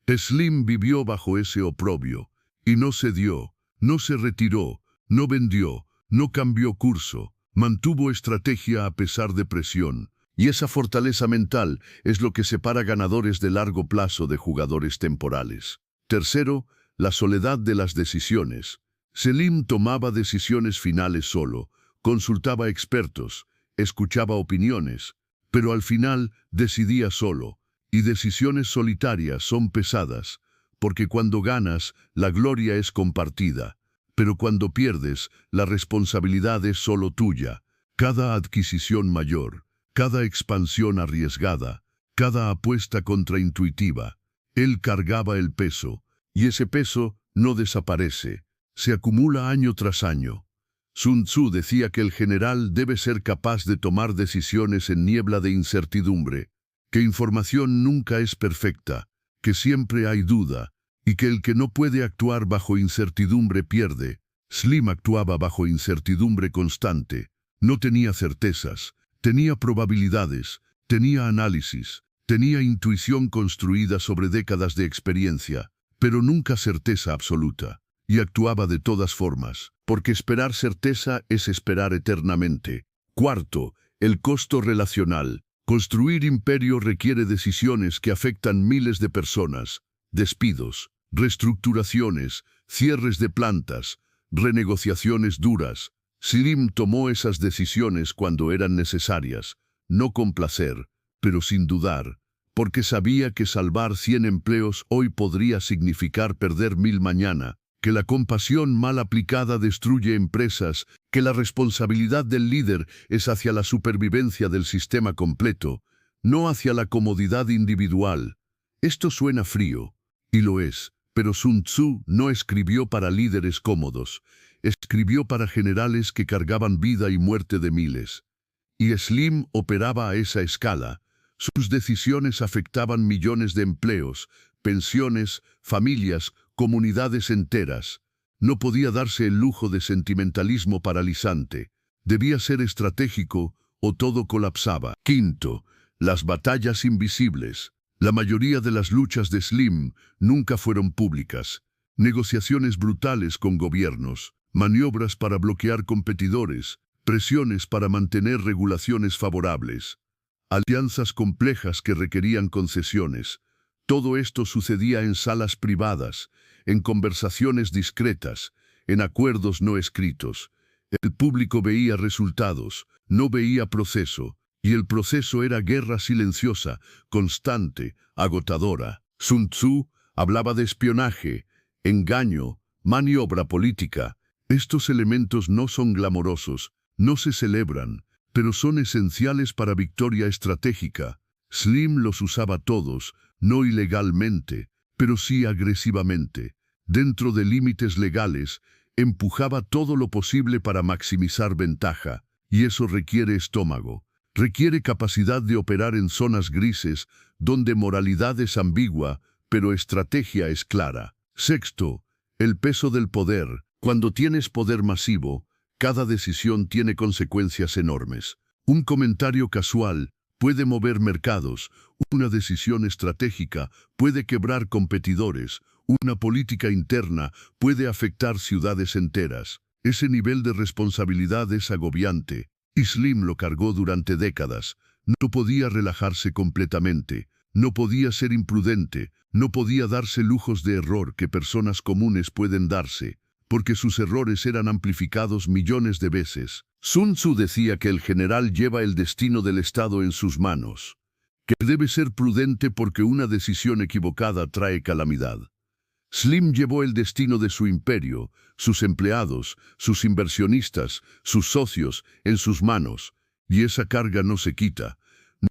Slim vivió bajo ese oprobio, y no cedió, no se retiró, no vendió, no cambió curso, mantuvo estrategia a pesar de presión. Y esa fortaleza mental es lo que separa ganadores de largo plazo de jugadores temporales. Tercero, la soledad de las decisiones. Slim tomaba decisiones finales solo, consultaba expertos, escuchaba opiniones, pero al final decidía solo. Y decisiones solitarias son pesadas, porque cuando ganas, la gloria es compartida, pero cuando pierdes, la responsabilidad es solo tuya. Cada adquisición mayor, cada expansión arriesgada, cada apuesta contraintuitiva, él cargaba el peso, y ese peso no desaparece, se acumula año tras año. Sun Tzu decía que el general debe ser capaz de tomar decisiones en niebla de incertidumbre, que información nunca es perfecta, que siempre hay duda, y que el que no puede actuar bajo incertidumbre pierde. Slim actuaba bajo incertidumbre constante, no tenía certezas, tenía probabilidades, tenía análisis, tenía intuición construida sobre décadas de experiencia, pero nunca certeza absoluta, y actuaba de todas formas, porque esperar certeza es esperar eternamente. Cuarto, el costo relacional. Construir imperio requiere decisiones que afectan miles de personas, despidos, reestructuraciones, cierres de plantas, renegociaciones duras. Slim tomó esas decisiones cuando eran necesarias, no con placer, pero sin dudar, porque sabía que salvar 100 empleos hoy podría significar perder 1000 mañana, que la compasión mal aplicada destruye empresas, que la responsabilidad del líder es hacia la supervivencia del sistema completo, no hacia la comodidad individual. Esto suena frío, y lo es, pero Sun Tzu no escribió para líderes cómodos, escribió para generales que cargaban vida y muerte de miles. Y Slim operaba a esa escala. Sus decisiones afectaban millones de empleos, pensiones, familias, comunidades enteras. No podía darse el lujo de sentimentalismo paralizante. Debía ser estratégico o todo colapsaba. Quinto, las batallas invisibles. La mayoría de las luchas de Slim nunca fueron públicas. Negociaciones brutales con gobiernos, maniobras para bloquear competidores, presiones para mantener regulaciones favorables, alianzas complejas que requerían concesiones. Todo esto sucedía en salas privadas, en conversaciones discretas, en acuerdos no escritos. El público veía resultados, no veía proceso, y el proceso era guerra silenciosa, constante, agotadora. Sun Tzu hablaba de espionaje, engaño, maniobra política. Estos elementos no son glamorosos, no se celebran, pero son esenciales para victoria estratégica. Slim los usaba todos, no ilegalmente, pero sí agresivamente. Dentro de límites legales, empujaba todo lo posible para maximizar ventaja, y eso requiere estómago. Requiere capacidad de operar en zonas grises, donde moralidad es ambigua, pero estrategia es clara. Sexto, el peso del poder. Cuando tienes poder masivo, Cada decisión tiene consecuencias enormes. Un comentario casual puede mover mercados, una decisión estratégica puede quebrar competidores, una política interna puede afectar ciudades enteras. Ese nivel de responsabilidad es agobiante. Y Slim lo cargó durante décadas. No podía relajarse completamente, no podía ser imprudente, no podía darse lujos de error que personas comunes pueden darse, porque sus errores eran amplificados millones de veces. Sun Tzu decía que el general lleva el destino del Estado en sus manos, que debe ser prudente porque una decisión equivocada trae calamidad. Slim llevó el destino de su imperio, sus empleados, sus inversionistas, sus socios, en sus manos, y esa carga no se quita.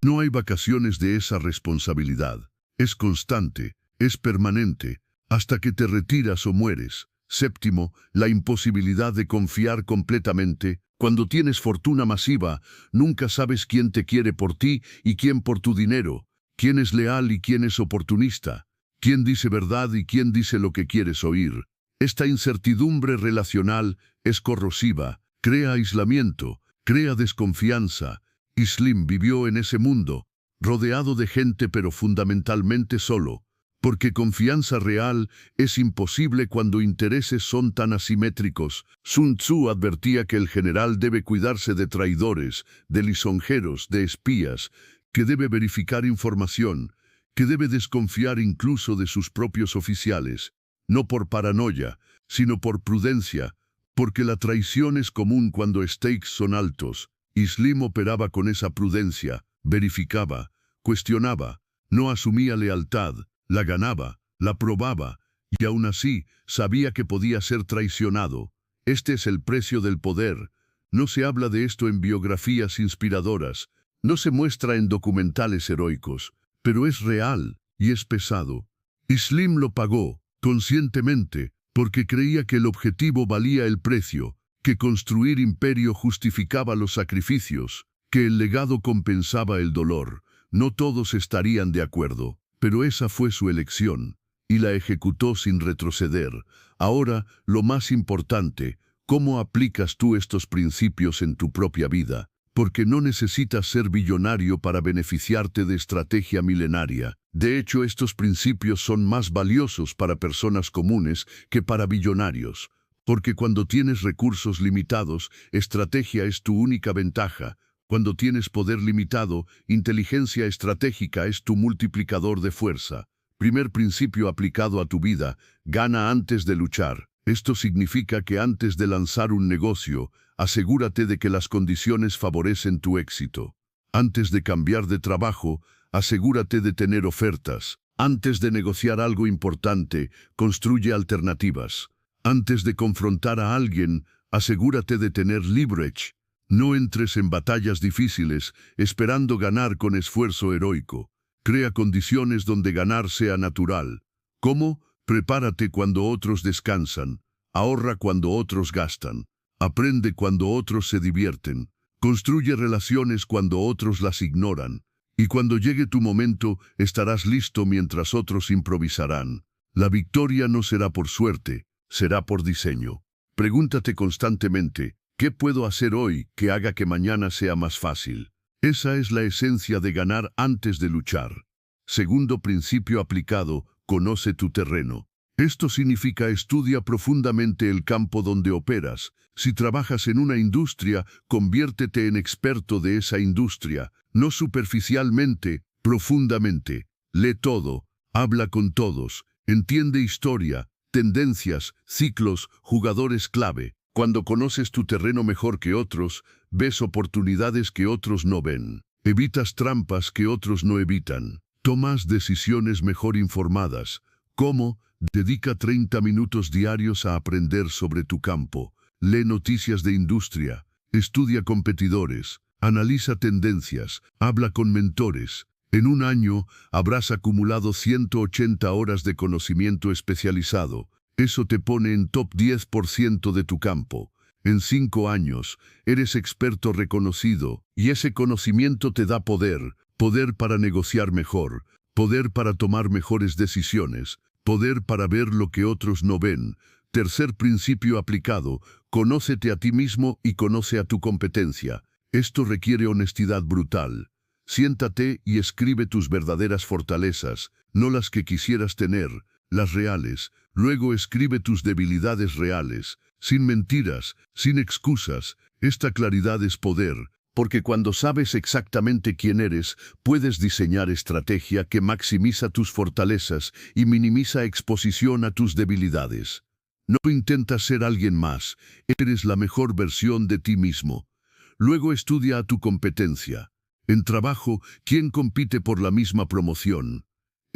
No hay vacaciones de esa responsabilidad. Es constante, es permanente, hasta que te retiras o mueres. Séptimo, la imposibilidad de confiar completamente. Cuando tienes fortuna masiva, nunca sabes quién te quiere por ti y quién por tu dinero, quién es leal y quién es oportunista, quién dice verdad y quién dice lo que quieres oír. Esta incertidumbre relacional es corrosiva, crea aislamiento, crea desconfianza. Y Slim vivió en ese mundo, rodeado de gente pero fundamentalmente solo, porque confianza real es imposible cuando intereses son tan asimétricos. Sun Tzu advertía que el general debe cuidarse de traidores, de lisonjeros, de espías, que debe verificar información, que debe desconfiar incluso de sus propios oficiales, no por paranoia, sino por prudencia, porque la traición es común cuando stakes son altos. Y Slim operaba con esa prudencia, verificaba, cuestionaba, no asumía lealtad, la ganaba, la probaba, y aún así sabía que podía ser traicionado. Este es el precio del poder. No se habla de esto en biografías inspiradoras, no se muestra en documentales heroicos, pero es real y es pesado. Y Slim lo pagó, conscientemente, porque creía que el objetivo valía el precio, que construir imperio justificaba los sacrificios, que el legado compensaba el dolor. No todos estarían de acuerdo, pero esa fue su elección, y la ejecutó sin retroceder. Ahora, lo más importante, ¿cómo aplicas tú estos principios en tu propia vida? Porque no necesitas ser billonario para beneficiarte de estrategia milenaria. De hecho, estos principios son más valiosos para personas comunes que para billonarios. Porque cuando tienes recursos limitados, estrategia es tu única ventaja. Cuando tienes poder limitado, inteligencia estratégica es tu multiplicador de fuerza. Primer principio aplicado a tu vida: gana antes de luchar. Esto significa que antes de lanzar un negocio, asegúrate de que las condiciones favorecen tu éxito. Antes de cambiar de trabajo, asegúrate de tener ofertas. Antes de negociar algo importante, construye alternativas. Antes de confrontar a alguien, asegúrate de tener leverage. No entres en batallas difíciles esperando ganar con esfuerzo heroico. Crea condiciones donde ganar sea natural. ¿Cómo? Prepárate cuando otros descansan. Ahorra cuando otros gastan. Aprende cuando otros se divierten. Construye relaciones cuando otros las ignoran. Y cuando llegue tu momento, estarás listo mientras otros improvisarán. La victoria no será por suerte, será por diseño. Pregúntate constantemente, ¿qué puedo hacer hoy que haga que mañana sea más fácil? Esa es la esencia de ganar antes de luchar. Segundo principio aplicado: conoce tu terreno. Esto significa estudia profundamente el campo donde operas. Si trabajas en una industria, conviértete en experto de esa industria, no superficialmente, profundamente. Lee todo, habla con todos, entiende historia, tendencias, ciclos, jugadores clave. Cuando conoces tu terreno mejor que otros, ves oportunidades que otros no ven. Evitas trampas que otros no evitan. Tomas decisiones mejor informadas. ¿Cómo? Dedica 30 minutos diarios a aprender sobre tu campo. Lee noticias de industria. Estudia competidores. Analiza tendencias. Habla con mentores. En un año habrás acumulado 180 horas de conocimiento especializado. Eso te pone en top 10% de tu campo. En 5 años, eres experto reconocido, y ese conocimiento te da poder. Poder para negociar mejor, poder para tomar mejores decisiones, poder para ver lo que otros no ven. Tercer principio aplicado: Conócete a ti mismo y conoce a tu competencia. Esto requiere honestidad brutal. Siéntate y escribe tus verdaderas fortalezas, no las que quisieras tener, las reales. Luego escribe tus debilidades reales, sin mentiras, sin excusas. Esta claridad es poder, porque cuando sabes exactamente quién eres, puedes diseñar estrategia que maximiza tus fortalezas y minimiza exposición a tus debilidades. No intentas ser alguien más, eres la mejor versión de ti mismo. Luego estudia a tu competencia. En trabajo, ¿quién compite por la misma promoción?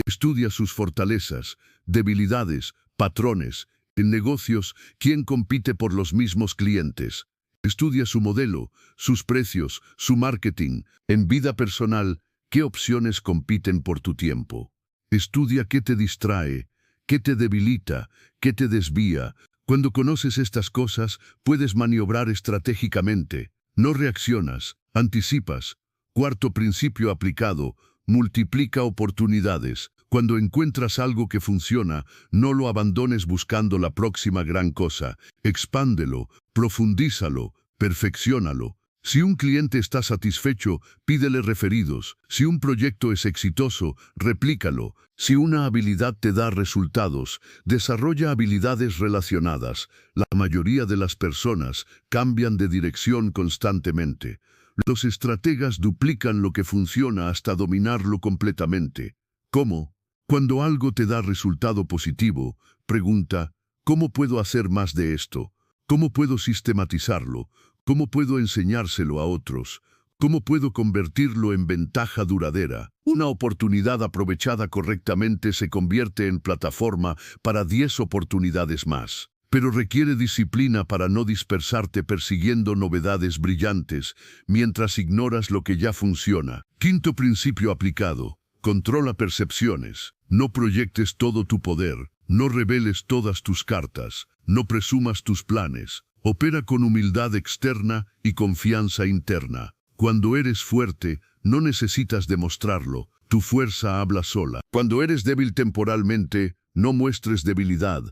Estudia sus fortalezas, debilidades, patrones. En negocios, ¿quién compite por los mismos clientes? Estudia su modelo, sus precios, su marketing. En vida personal, ¿qué opciones compiten por tu tiempo? Estudia qué te distrae, qué te debilita, qué te desvía. Cuando conoces estas cosas, puedes maniobrar estratégicamente. No reaccionas, anticipas. Cuarto principio aplicado: multiplica oportunidades. Cuando encuentras algo que funciona, no lo abandones buscando la próxima gran cosa. Expándelo, profundízalo, perfecciónalo. Si un cliente está satisfecho, pídele referidos. Si un proyecto es exitoso, replícalo. Si una habilidad te da resultados, desarrolla habilidades relacionadas. La mayoría de las personas cambian de dirección constantemente. Los estrategas duplican lo que funciona hasta dominarlo completamente. ¿Cómo? Cuando algo te da resultado positivo, pregunta: ¿cómo puedo hacer más de esto? ¿Cómo puedo sistematizarlo? ¿Cómo puedo enseñárselo a otros? ¿Cómo puedo convertirlo en ventaja duradera? Una oportunidad aprovechada correctamente se convierte en plataforma para 10 oportunidades más. Pero requiere disciplina para no dispersarte persiguiendo novedades brillantes mientras ignoras lo que ya funciona. Quinto principio aplicado: controla percepciones. No proyectes todo tu poder, no reveles todas tus cartas, no presumas tus planes. Opera con humildad externa y confianza interna. Cuando eres fuerte, no necesitas demostrarlo, tu fuerza habla sola. Cuando eres débil temporalmente, no muestres debilidad,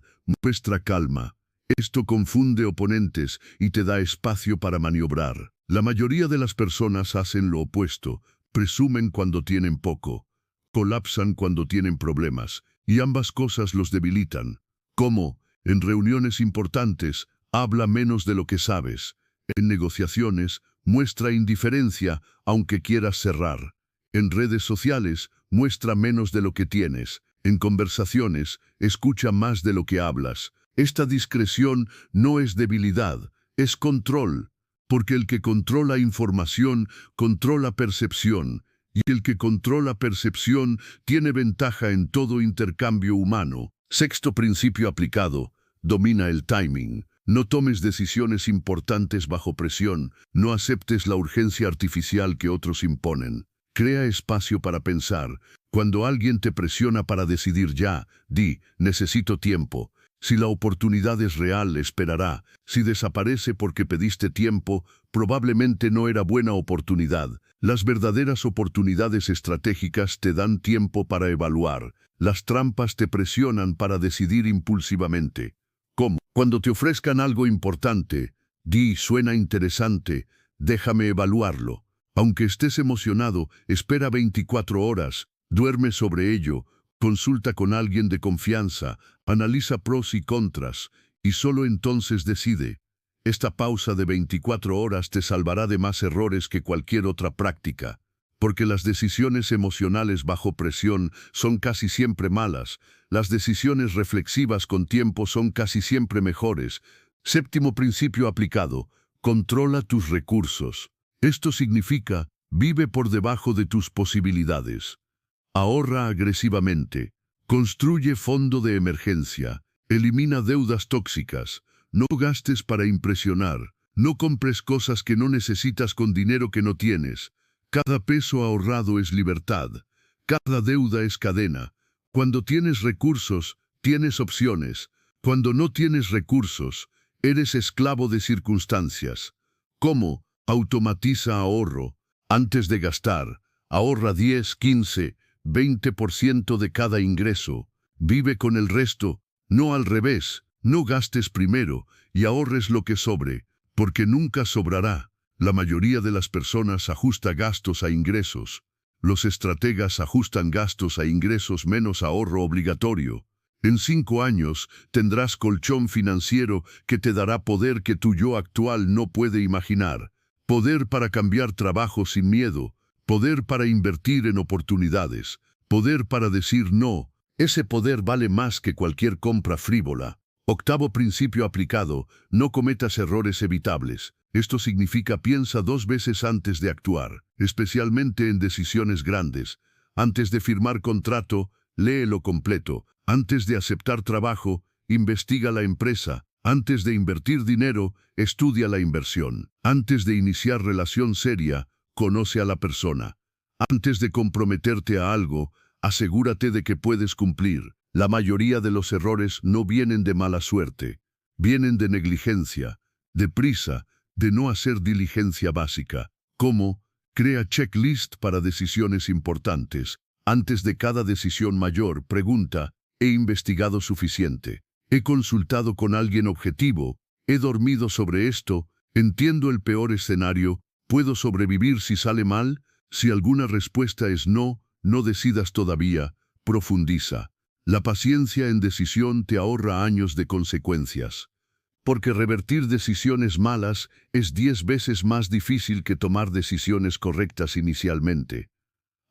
muestra calma. Esto confunde oponentes y te da espacio para maniobrar. La mayoría de las personas hacen lo opuesto: presumen cuando tienen poco, colapsan cuando tienen problemas, y ambas cosas los debilitan. ¿Cómo? En reuniones importantes, habla menos de lo que sabes. En negociaciones, muestra indiferencia aunque quieras cerrar. En redes sociales, muestra menos de lo que tienes. En conversaciones, escucha más de lo que hablas. Esta discreción no es debilidad, es control. Porque el que controla información, controla percepción. Y el que controla percepción tiene ventaja en todo intercambio humano. Sexto principio aplicado: domina el timing. No tomes decisiones importantes bajo presión, no aceptes la urgencia artificial que otros imponen. Crea espacio para pensar. Cuando alguien te presiona para decidir ya, di: necesito tiempo. Si la oportunidad es real, esperará. Si desaparece porque pediste tiempo, probablemente no era buena oportunidad. Las verdaderas oportunidades estratégicas te dan tiempo para evaluar. Las trampas te presionan para decidir impulsivamente. ¿Cómo? Cuando te ofrezcan algo importante, di: suena interesante, déjame evaluarlo. Aunque estés emocionado, espera 24 horas, duerme sobre ello, consulta con alguien de confianza, analiza pros y contras, y solo entonces decide. Esta pausa de 24 horas te salvará de más errores que cualquier otra práctica. Porque las decisiones emocionales bajo presión son casi siempre malas. Las decisiones reflexivas con tiempo son casi siempre mejores. Séptimo principio aplicado: controla tus recursos. Esto significa: vive por debajo de tus posibilidades. Ahorra agresivamente. Construye fondo de emergencia. Elimina deudas tóxicas. No gastes para impresionar. No compres cosas que no necesitas con dinero que no tienes. Cada peso ahorrado es libertad. Cada deuda es cadena. Cuando tienes recursos, tienes opciones. Cuando no tienes recursos, eres esclavo de circunstancias. ¿Cómo? Automatiza ahorro. Antes de gastar, ahorra 10, 15, 20% de cada ingreso. Vive con el resto, no al revés. No gastes primero y ahorres lo que sobre, porque nunca sobrará. La mayoría de las personas ajusta gastos a ingresos. Los estrategas ajustan gastos a ingresos menos ahorro obligatorio. En 5 años tendrás colchón financiero que te dará poder que tu yo actual no puede imaginar. Poder para cambiar trabajo sin miedo, poder para invertir en oportunidades, poder para decir no. Ese poder vale más que cualquier compra frívola. Octavo principio aplicado: no cometas errores evitables. Esto significa piensa 2 veces antes de actuar, especialmente en decisiones grandes. Antes de firmar contrato, léelo completo. Antes de aceptar trabajo, investiga la empresa. Antes de invertir dinero, estudia la inversión. Antes de iniciar relación seria, conoce a la persona. Antes de comprometerte a algo, asegúrate de que puedes cumplir. La mayoría de los errores no vienen de mala suerte. Vienen de negligencia, de prisa, de no hacer diligencia básica. ¿Cómo? Crea checklist para decisiones importantes. Antes de cada decisión mayor, pregunta: ¿he investigado suficiente? ¿He consultado con alguien objetivo? ¿He dormido sobre esto? ¿Entiendo el peor escenario? ¿Puedo sobrevivir si sale mal? Si alguna respuesta es no, no decidas todavía, profundiza. La paciencia en decisión te ahorra años de consecuencias. Porque revertir decisiones malas es 10 veces más difícil que tomar decisiones correctas inicialmente.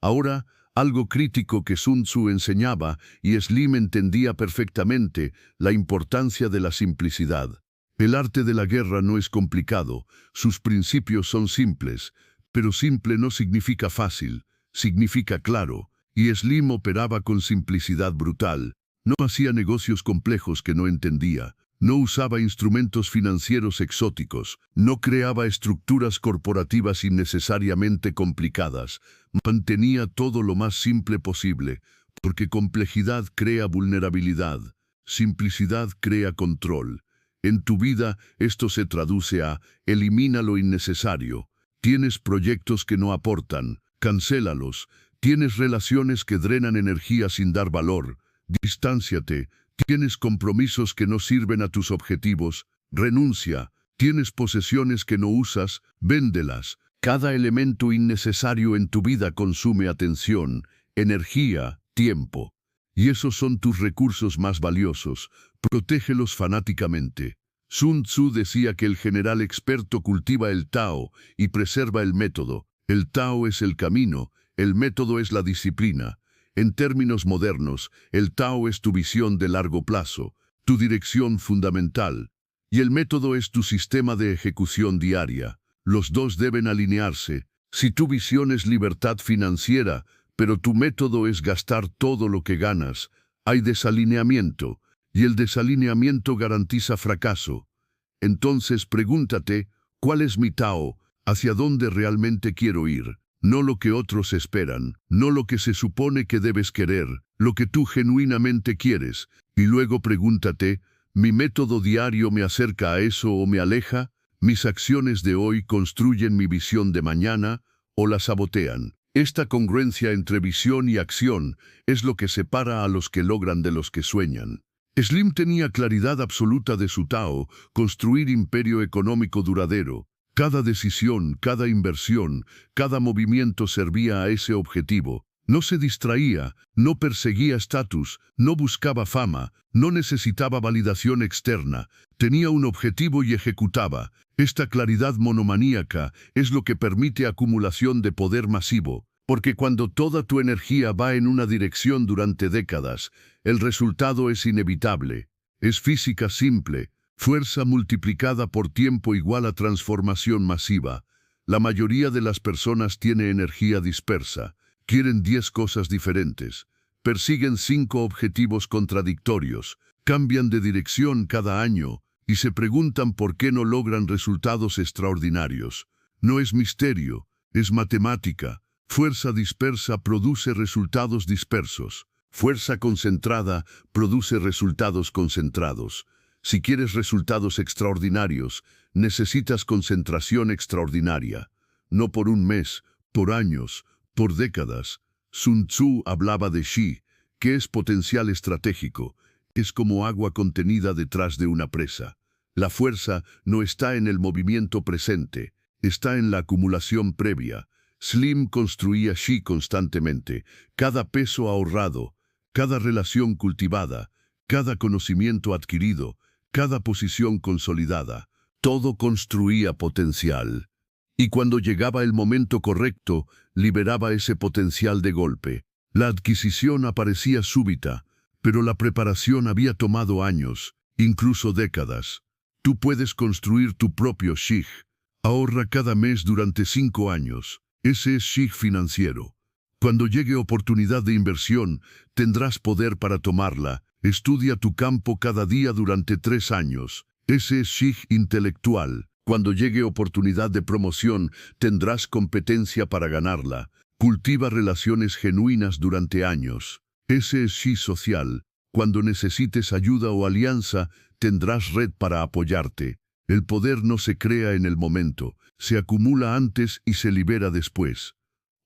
Ahora, algo crítico que Sun Tzu enseñaba y Slim entendía perfectamente: la importancia de la simplicidad. El arte de la guerra no es complicado, sus principios son simples, pero simple no significa fácil, significa claro, y Slim operaba con simplicidad brutal. No hacía negocios complejos que no entendía. No usaba instrumentos financieros exóticos, no creaba estructuras corporativas innecesariamente complicadas, mantenía todo lo más simple posible, porque complejidad crea vulnerabilidad, simplicidad crea control. En tu vida esto se traduce a: elimina lo innecesario. Tienes proyectos que no aportan, cancélalos. Tienes relaciones que drenan energía sin dar valor, distánciate. Tienes compromisos que no sirven a tus objetivos, renuncia. Tienes posesiones que no usas, véndelas. Cada elemento innecesario en tu vida consume atención, energía, tiempo. Y esos son tus recursos más valiosos. Protégelos fanáticamente. Sun Tzu decía que el general experto cultiva el Tao y preserva el método. El Tao es el camino, el método es la disciplina. En términos modernos, el Tao es tu visión de largo plazo, tu dirección fundamental, y el método es tu sistema de ejecución diaria. Los dos deben alinearse. Si tu visión es libertad financiera, pero tu método es gastar todo lo que ganas, hay desalineamiento, y el desalineamiento garantiza fracaso. Entonces pregúntate: ¿cuál es mi Tao? ¿Hacia dónde realmente quiero ir? No lo que otros esperan, no lo que se supone que debes querer, lo que tú genuinamente quieres. Y luego pregúntate: ¿mi método diario me acerca a eso o me aleja? ¿Mis acciones de hoy construyen mi visión de mañana o la sabotean? Esta congruencia entre visión y acción es lo que separa a los que logran de los que sueñan. Slim tenía claridad absoluta de su Tao: construir imperio económico duradero. Cada decisión, cada inversión, cada movimiento servía a ese objetivo. No se distraía, no perseguía estatus, no buscaba fama, no necesitaba validación externa. Tenía un objetivo y ejecutaba. Esta claridad monomaníaca es lo que permite acumulación de poder masivo, porque cuando toda tu energía va en una dirección durante décadas, el resultado es inevitable. Es física simple. Fuerza multiplicada por tiempo igual a transformación masiva. La mayoría de las personas tiene energía dispersa. Quieren 10 cosas diferentes. Persiguen 5 objetivos contradictorios. Cambian de dirección cada año y se preguntan por qué no logran resultados extraordinarios. No es misterio, es matemática. Fuerza dispersa produce resultados dispersos. Fuerza concentrada produce resultados concentrados. Si quieres resultados extraordinarios, necesitas concentración extraordinaria. No por un mes, por años, por décadas. Sun Tzu hablaba de Shi, que es potencial estratégico. Es como agua contenida detrás de una presa. La fuerza no está en el movimiento presente, está en la acumulación previa. Slim construía chi constantemente, cada peso ahorrado, cada relación cultivada, cada conocimiento adquirido, cada posición consolidada. Todo construía potencial. Y cuando llegaba el momento correcto, liberaba ese potencial de golpe. La adquisición aparecía súbita, pero la preparación había tomado años, incluso décadas. Tú puedes construir tu propio SHIG. Ahorra cada mes durante 5 años. Ese es SHIG financiero. Cuando llegue oportunidad de inversión, tendrás poder para tomarla. Estudia tu campo cada día durante 3 años. Ese es SHIG intelectual. Cuando llegue oportunidad de promoción, tendrás competencia para ganarla. Cultiva relaciones genuinas durante años. Ese es SHIG social. Cuando necesites ayuda o alianza, tendrás red para apoyarte. El poder no se crea en el momento, se acumula antes y se libera después.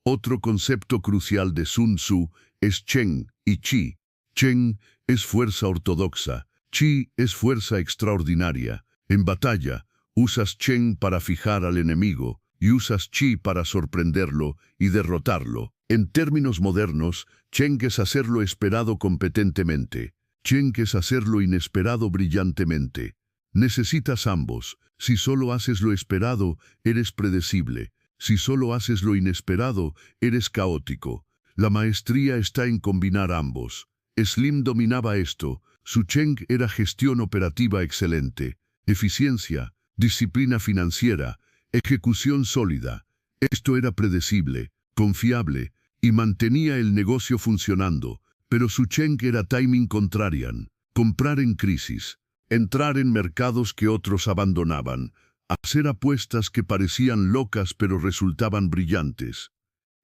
Otro concepto crucial de Sun Tzu es Cheng y Chi. Cheng es fuerza ortodoxa, Chi es fuerza extraordinaria. En batalla, usas Cheng para fijar al enemigo y usas Chi para sorprenderlo y derrotarlo. En términos modernos, Cheng es hacer lo esperado competentemente. Cheng es hacer lo inesperado brillantemente. Necesitas ambos. Si solo haces lo esperado, eres predecible. Si solo haces lo inesperado, eres caótico. La maestría está en combinar ambos. Slim dominaba esto. Su Cheng era gestión operativa excelente, eficiencia, disciplina financiera, ejecución sólida. Esto era predecible, confiable, y mantenía el negocio funcionando. Pero su Cheng era timing contrarian, comprar en crisis, entrar en mercados que otros abandonaban, hacer apuestas que parecían locas pero resultaban brillantes.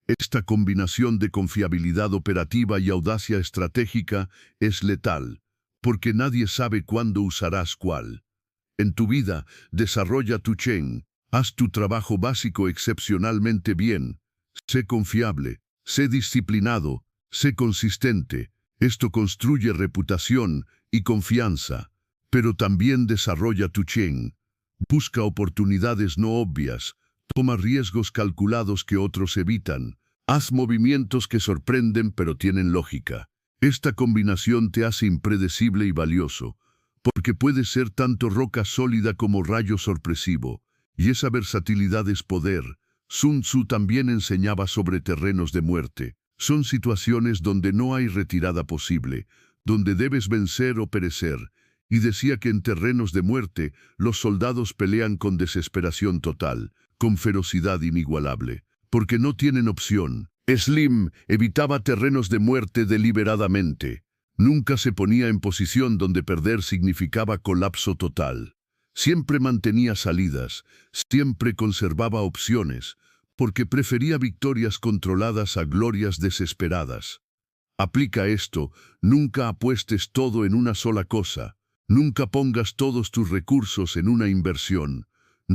Esta combinación de confiabilidad operativa y audacia estratégica es letal, porque nadie sabe cuándo usarás cuál. En tu vida, desarrolla tu Cheng, haz tu trabajo básico excepcionalmente bien, sé confiable, sé disciplinado, sé consistente. Esto construye reputación y confianza, pero también desarrolla tu Cheng. Busca oportunidades no obvias, toma riesgos calculados que otros evitan, haz movimientos que sorprenden pero tienen lógica. Esta combinación te hace impredecible y valioso, porque puedes ser tanto roca sólida como rayo sorpresivo, y esa versatilidad es poder. Sun Tzu también enseñaba sobre terrenos de muerte. Son situaciones donde no hay retirada posible, donde debes vencer o perecer, y decía que en terrenos de muerte los soldados pelean con desesperación total, con ferocidad inigualable, porque no tienen opción. Slim evitaba terrenos de muerte deliberadamente. Nunca se ponía en posición donde perder significaba colapso total. Siempre mantenía salidas, siempre conservaba opciones, porque prefería victorias controladas a glorias desesperadas. Aplica esto, nunca apuestes todo en una sola cosa, nunca pongas todos tus recursos en una inversión,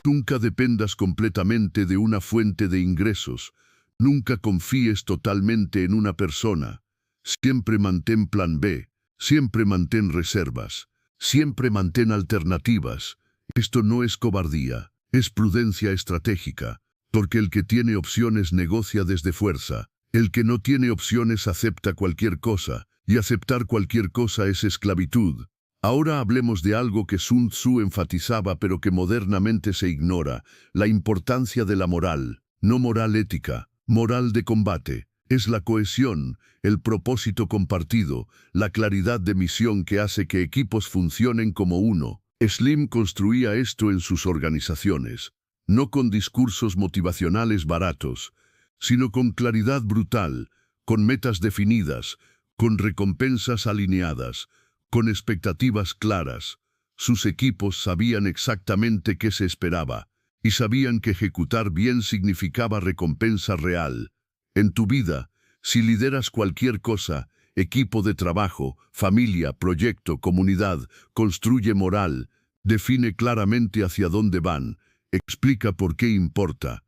nunca dependas completamente de una fuente de ingresos, nunca confíes totalmente en una persona, siempre mantén plan B, siempre mantén reservas, siempre mantén alternativas. Esto no es cobardía, es prudencia estratégica. Porque el que tiene opciones negocia desde fuerza, el que no tiene opciones acepta cualquier cosa, y aceptar cualquier cosa es esclavitud. Ahora hablemos de algo que Sun Tzu enfatizaba pero que modernamente se ignora, la importancia de la moral, no moral ética, moral de combate. Es la cohesión, el propósito compartido, la claridad de misión que hace que equipos funcionen como uno. Slim construía esto en sus organizaciones. No con discursos motivacionales baratos, sino con claridad brutal, con metas definidas, con recompensas alineadas, con expectativas claras. Sus equipos sabían exactamente qué se esperaba, y sabían que ejecutar bien significaba recompensa real. En tu vida, si lideras cualquier cosa, equipo de trabajo, familia, proyecto, comunidad, construye moral, define claramente hacia dónde van, explica por qué importa,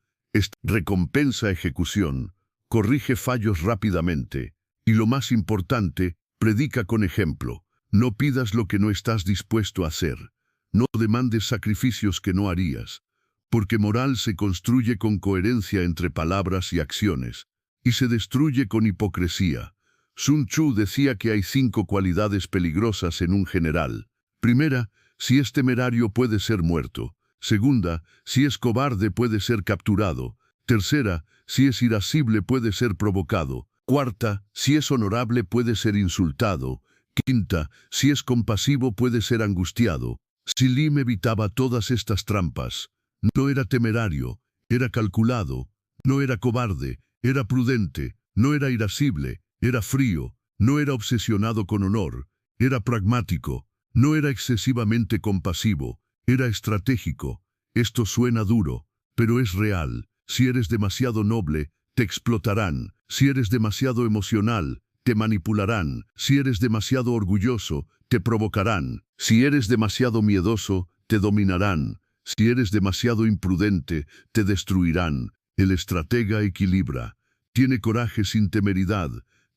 recompensa ejecución, corrige fallos rápidamente y lo más importante, predica con ejemplo. No pidas lo que no estás dispuesto a hacer. No demandes sacrificios que no harías. Porque moral se construye con coherencia entre palabras y acciones, y se destruye con hipocresía. Sun Tzu decía que hay 5 cualidades peligrosas en un general. Primera, si es temerario puede ser muerto. Segunda, si es cobarde puede ser capturado. Tercera, si es irascible puede ser provocado. Cuarta, si es honorable puede ser insultado. Quinta, si es compasivo puede ser angustiado. Slim evitaba todas estas trampas. No era temerario, era calculado. No era cobarde, era prudente. No era irascible, era frío. No era obsesionado con honor, era pragmático. No era excesivamente compasivo, era estratégico. Esto suena duro, pero es real. Si eres demasiado noble, te explotarán. Si eres demasiado emocional, te manipularán. Si eres demasiado orgulloso, te provocarán. Si eres demasiado miedoso, te dominarán. Si eres demasiado imprudente, te destruirán. El estratega equilibra. Tiene coraje sin temeridad.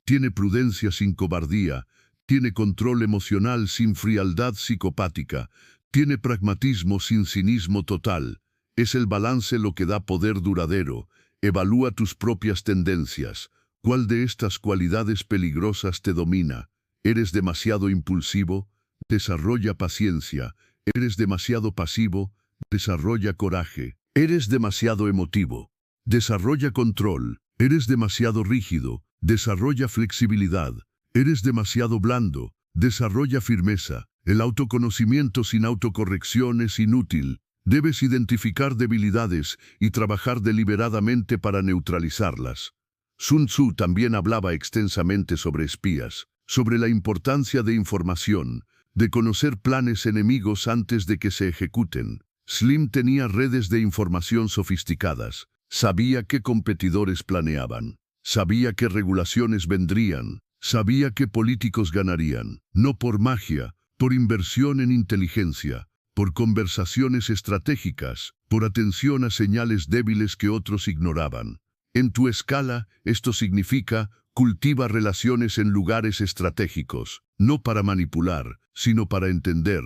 Tiene prudencia sin cobardía. Tiene control emocional sin frialdad psicopática. Tiene pragmatismo sin cinismo total. Es el balance lo que da poder duradero. Evalúa tus propias tendencias. ¿Cuál de estas cualidades peligrosas te domina? ¿Eres demasiado impulsivo? Desarrolla paciencia. ¿Eres demasiado pasivo? Desarrolla coraje. ¿Eres demasiado emotivo? Desarrolla control. ¿Eres demasiado rígido? Desarrolla flexibilidad. ¿Eres demasiado blando? Desarrolla firmeza. El autoconocimiento sin autocorrección es inútil. Debes identificar debilidades y trabajar deliberadamente para neutralizarlas. Sun Tzu también hablaba extensamente sobre espías, sobre la importancia de información, de conocer planes enemigos antes de que se ejecuten. Slim tenía redes de información sofisticadas. Sabía qué competidores planeaban. Sabía qué regulaciones vendrían. Sabía qué políticos ganarían. No por magia, por inversión en inteligencia, por conversaciones estratégicas, por atención a señales débiles que otros ignoraban. En tu escala, esto significa cultiva relaciones en lugares estratégicos, no para manipular, sino para entender.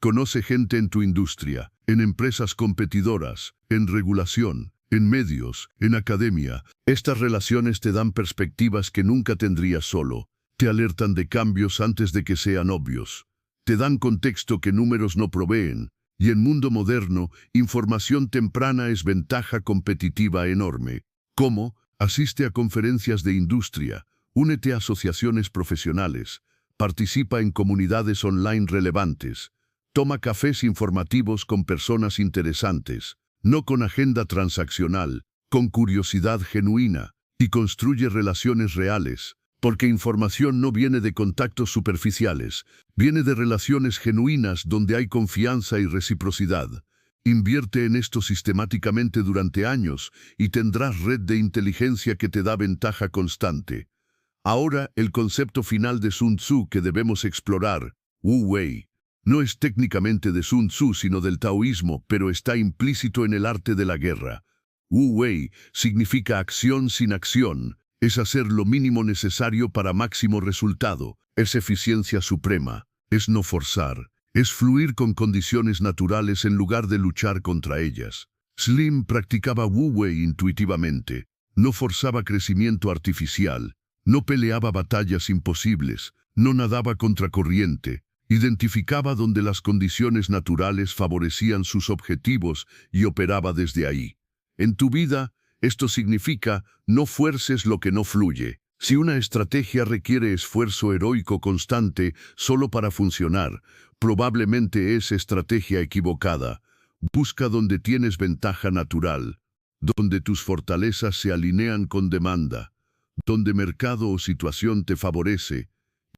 Conoce gente en tu industria, en empresas competidoras, en regulación, en medios, en academia. Estas relaciones te dan perspectivas que nunca tendrías solo. Te alertan de cambios antes de que sean obvios. Te dan contexto que números no proveen. Y en mundo moderno, información temprana es ventaja competitiva enorme. ¿Cómo? Asiste a conferencias de industria, únete a asociaciones profesionales, participa en comunidades online relevantes, toma cafés informativos con personas interesantes, no con agenda transaccional, con curiosidad genuina, y construye relaciones reales, porque información no viene de contactos superficiales, viene de relaciones genuinas donde hay confianza y reciprocidad. Invierte en esto sistemáticamente durante años y tendrás red de inteligencia que te da ventaja constante. Ahora, el concepto final de Sun Tzu que debemos explorar, Wu Wei. No es técnicamente de Sun Tzu sino del taoísmo, pero está implícito en el arte de la guerra. Wu Wei significa acción sin acción, es hacer lo mínimo necesario para máximo resultado, es eficiencia suprema, es no forzar. Es fluir con condiciones naturales en lugar de luchar contra ellas. Slim practicaba Wu Wei intuitivamente. No forzaba crecimiento artificial. No peleaba batallas imposibles. No nadaba contracorriente. Identificaba donde las condiciones naturales favorecían sus objetivos y operaba desde ahí. En tu vida, esto significa no fuerces lo que no fluye. Si una estrategia requiere esfuerzo heroico constante solo para funcionar, probablemente es estrategia equivocada. Busca donde tienes ventaja natural, donde tus fortalezas se alinean con demanda, donde mercado o situación te favorece,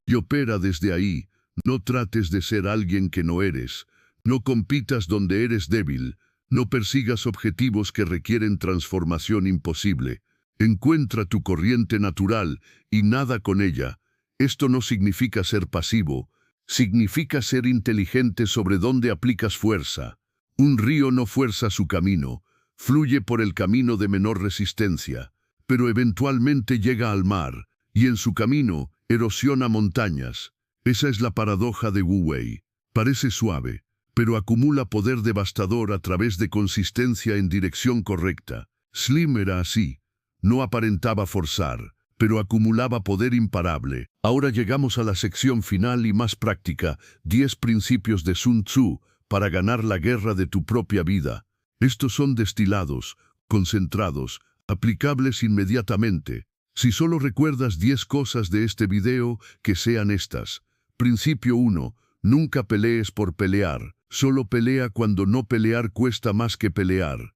y opera desde ahí. No trates de ser alguien que no eres, no compitas donde eres débil, no persigas objetivos que requieren transformación imposible. Encuentra tu corriente natural y nada con ella. Esto no significa ser pasivo, significa ser inteligente sobre dónde aplicas fuerza. Un río no fuerza su camino, fluye por el camino de menor resistencia, pero eventualmente llega al mar, y en su camino erosiona montañas. Esa es la paradoja de Wu Wei. Parece suave, pero acumula poder devastador a través de consistencia en dirección correcta. Slim era así. No aparentaba forzar, pero acumulaba poder imparable. Ahora llegamos a la sección final y más práctica, 10 principios de Sun Tzu para ganar la guerra de tu propia vida. Estos son destilados, concentrados, aplicables inmediatamente. Si solo recuerdas 10 cosas de este video, que sean estas. Principio 1. Nunca pelees por pelear. Solo pelea cuando no pelear cuesta más que pelear.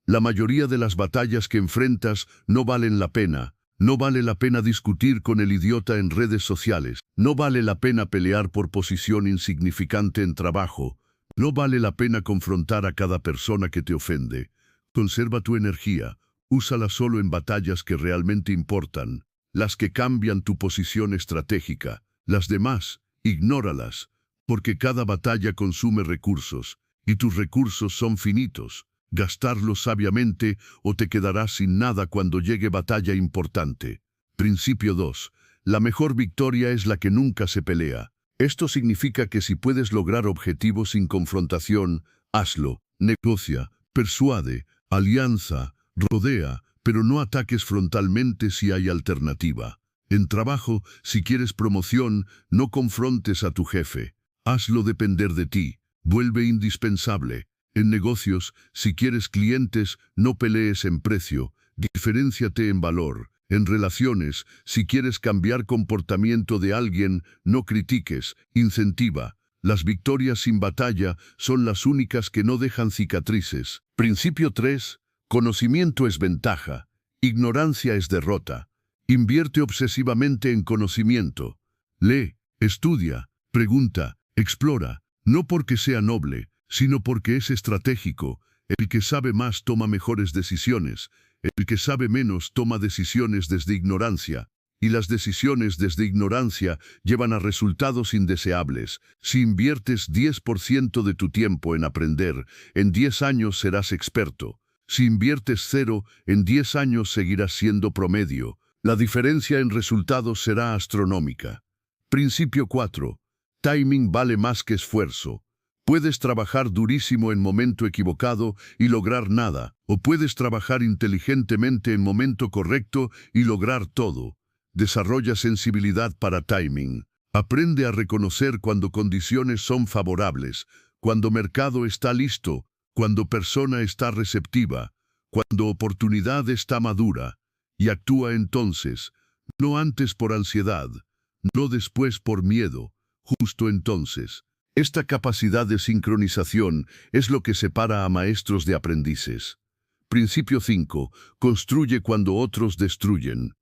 La mayoría de las batallas que enfrentas no valen la pena. No vale la pena discutir con el idiota en redes sociales. No vale la pena pelear por posición insignificante en trabajo. No vale la pena confrontar a cada persona que te ofende. Conserva tu energía. Úsala solo en batallas que realmente importan. Las que cambian tu posición estratégica. Las demás, ignóralas. Porque cada batalla consume recursos. Y tus recursos son finitos. Gastarlos sabiamente o te quedarás sin nada cuando llegue batalla importante. Principio 2. La mejor victoria es la que nunca se pelea. Esto significa que si puedes lograr objetivos sin confrontación, hazlo. Negocia, persuade, alianza, rodea, pero no ataques frontalmente si hay alternativa. En trabajo, si quieres promoción, no confrontes a tu jefe. Hazlo depender de ti. Vuelve indispensable. En negocios, si quieres clientes, no pelees en precio, diferénciate en valor. En relaciones, si quieres cambiar comportamiento de alguien, no critiques, incentiva. Las victorias sin batalla son las únicas que no dejan cicatrices. Principio 3. Conocimiento es ventaja, ignorancia es derrota. Invierte obsesivamente en conocimiento. Lee, estudia, pregunta, explora, no porque sea noble, sino porque es estratégico. El que sabe más toma mejores decisiones. El que sabe menos toma decisiones desde ignorancia. Y las decisiones desde ignorancia llevan a resultados indeseables. Si inviertes 10% de tu tiempo en aprender, en 10 años serás experto. Si inviertes 0, en 10 años seguirás siendo promedio. La diferencia en resultados será astronómica. Principio 4. Timing vale más que esfuerzo. Puedes trabajar durísimo en momento equivocado y lograr nada, o puedes trabajar inteligentemente en momento correcto y lograr todo. Desarrolla sensibilidad para timing. Aprende a reconocer cuando condiciones son favorables, cuando mercado está listo, cuando persona está receptiva, cuando oportunidad está madura, y actúa entonces, no antes por ansiedad, no después por miedo, justo entonces. Esta capacidad de sincronización es lo que separa a maestros de aprendices. Principio 5. Construye cuando otros destruyen.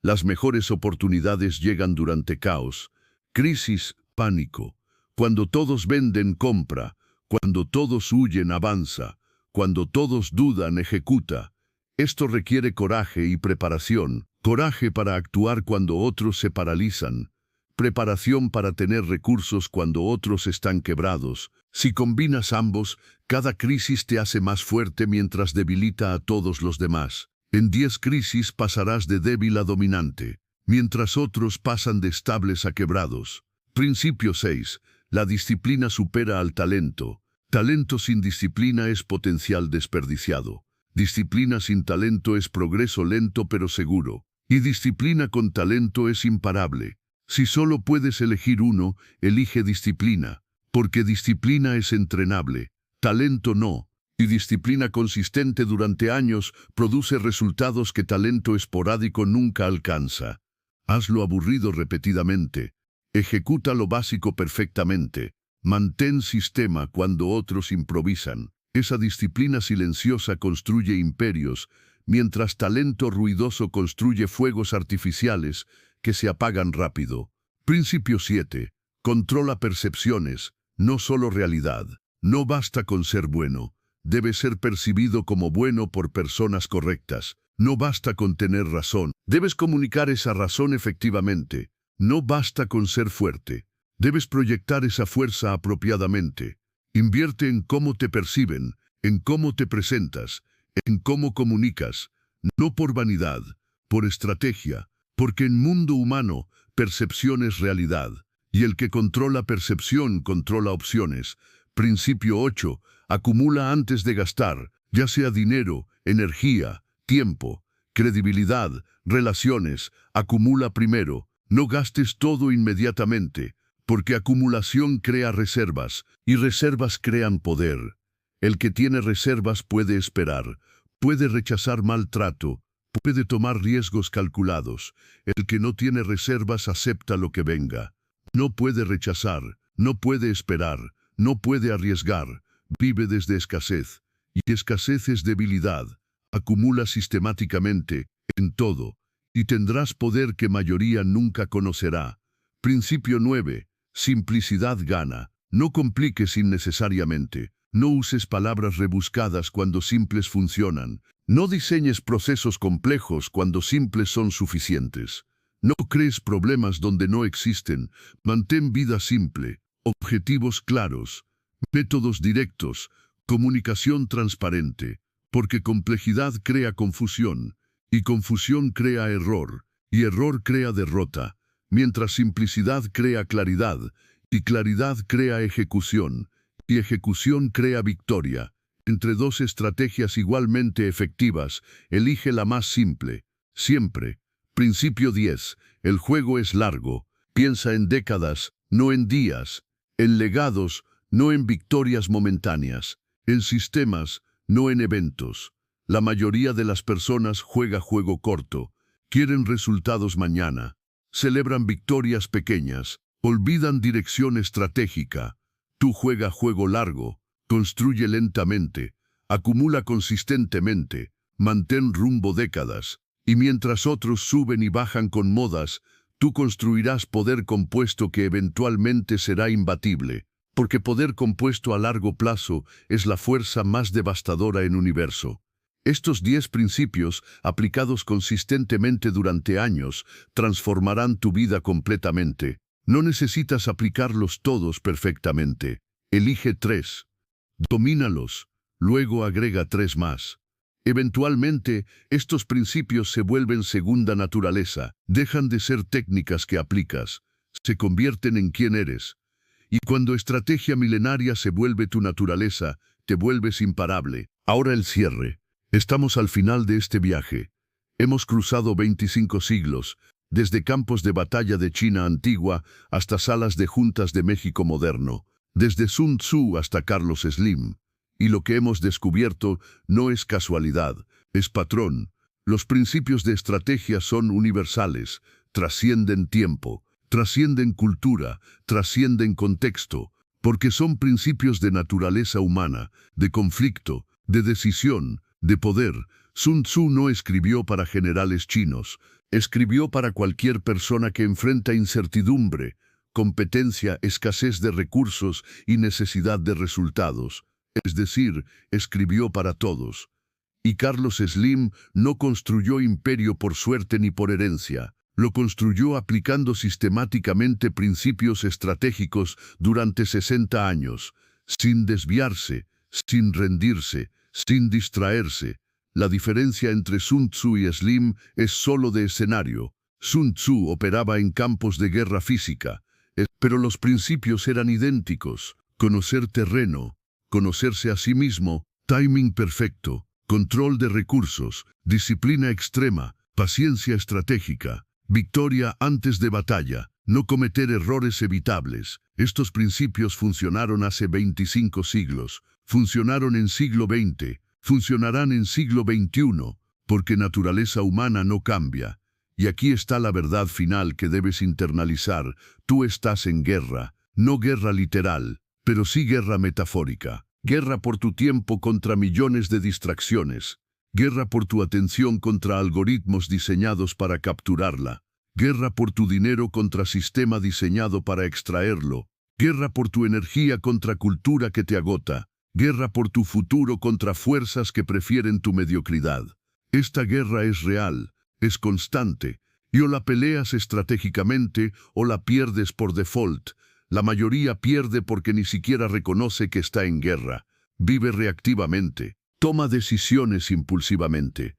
Las mejores oportunidades llegan durante caos, crisis, pánico. Cuando todos venden, compra. Cuando todos huyen, avanza. Cuando todos dudan, ejecuta. Esto requiere coraje y preparación. Coraje para actuar cuando otros se paralizan. Preparación para tener recursos cuando otros están quebrados. Si combinas ambos, cada crisis te hace más fuerte mientras debilita a todos los demás. En 10 crisis pasarás de débil a dominante, mientras otros pasan de estables a quebrados. Principio 6. La disciplina supera al talento. Talento sin disciplina es potencial desperdiciado. Disciplina sin talento es progreso lento pero seguro. Y disciplina con talento es imparable. Si solo puedes elegir uno, elige disciplina, porque disciplina es entrenable, talento no, y disciplina consistente durante años produce resultados que talento esporádico nunca alcanza. Hazlo aburrido repetidamente, ejecuta lo básico perfectamente, mantén sistema cuando otros improvisan. Esa disciplina silenciosa construye imperios, mientras talento ruidoso construye fuegos artificiales que se apagan rápido. Principio 7. Controla percepciones, no solo realidad. No basta con ser bueno. Debe ser percibido como bueno por personas correctas. No basta con tener razón. Debes comunicar esa razón efectivamente. No basta con ser fuerte. Debes proyectar esa fuerza apropiadamente. Invierte en cómo te perciben, en cómo te presentas, en cómo comunicas. No por vanidad, por estrategia. Porque en mundo humano, percepción es realidad. Y el que controla percepción controla opciones. Principio 8. Acumula antes de gastar, ya sea dinero, energía, tiempo, credibilidad, relaciones. Acumula primero. No gastes todo inmediatamente, porque acumulación crea reservas, y reservas crean poder. El que tiene reservas puede esperar, puede rechazar maltrato, puede tomar riesgos calculados. El que no tiene reservas acepta lo que venga. No puede rechazar, no puede esperar, no puede arriesgar. Vive desde escasez. Y escasez es debilidad. Acumula sistemáticamente, en todo, y tendrás poder que mayoría nunca conocerá. Principio 9. Simplicidad gana. No compliques innecesariamente. No uses palabras rebuscadas cuando simples funcionan. No diseñes procesos complejos cuando simples son suficientes. No crees problemas donde no existen. Mantén vida simple, objetivos claros, métodos directos, comunicación transparente, porque complejidad crea confusión, y confusión crea error, y error crea derrota, mientras simplicidad crea claridad, y claridad crea ejecución, y ejecución crea victoria. Entre dos estrategias igualmente efectivas, elige la más simple, siempre. Principio 10. El juego es largo. Piensa en décadas, no en días. En legados, no en victorias momentáneas. En sistemas, no en eventos. La mayoría de las personas juega juego corto. Quieren resultados mañana. Celebran victorias pequeñas. Olvidan dirección estratégica. Tú juega juego largo. Construye lentamente. Acumula consistentemente. Mantén rumbo décadas. Y mientras otros suben y bajan con modas, tú construirás poder compuesto que eventualmente será imbatible, porque poder compuesto a largo plazo es la fuerza más devastadora en universo. Estos 10 principios, aplicados consistentemente durante años, transformarán tu vida completamente. No necesitas aplicarlos todos perfectamente. Elige 3. Domínalos. Luego agrega 3 más. Eventualmente, estos principios se vuelven segunda naturaleza, dejan de ser técnicas que aplicas, se convierten en quien eres. Y cuando estrategia milenaria se vuelve tu naturaleza, te vuelves imparable. Ahora el cierre. Estamos al final de este viaje. Hemos cruzado 25 siglos, desde campos de batalla de China antigua hasta salas de juntas de México moderno, desde Sun Tzu hasta Carlos Slim. Y lo que hemos descubierto no es casualidad, es patrón. Los principios de estrategia son universales, trascienden tiempo, trascienden cultura, trascienden contexto, porque son principios de naturaleza humana, de conflicto, de decisión, de poder. Sun Tzu no escribió para generales chinos, escribió para cualquier persona que enfrenta incertidumbre, competencia, escasez de recursos y necesidad de resultados. Es decir, escribió para todos. Y Carlos Slim no construyó imperio por suerte ni por herencia. Lo construyó aplicando sistemáticamente principios estratégicos durante 60 años, sin desviarse, sin rendirse, sin distraerse. La diferencia entre Sun Tzu y Slim es solo de escenario. Sun Tzu operaba en campos de guerra física, pero los principios eran idénticos. Conocer terreno, conocerse a sí mismo, timing perfecto, control de recursos, disciplina extrema, paciencia estratégica, victoria antes de batalla, no cometer errores evitables. Estos principios funcionaron hace 25 siglos, funcionaron en siglo XX, funcionarán en siglo XXI, porque naturaleza humana no cambia. Y aquí está la verdad final que debes internalizar. Tú estás en guerra, no guerra literal, pero sí guerra metafórica. Guerra por tu tiempo contra millones de distracciones. Guerra por tu atención contra algoritmos diseñados para capturarla. Guerra por tu dinero contra sistema diseñado para extraerlo. Guerra por tu energía contra cultura que te agota. Guerra por tu futuro contra fuerzas que prefieren tu mediocridad. Esta guerra es real, es constante, y o la peleas estratégicamente o la pierdes por default. La mayoría pierde porque ni siquiera reconoce que está en guerra. Vive reactivamente, toma decisiones impulsivamente,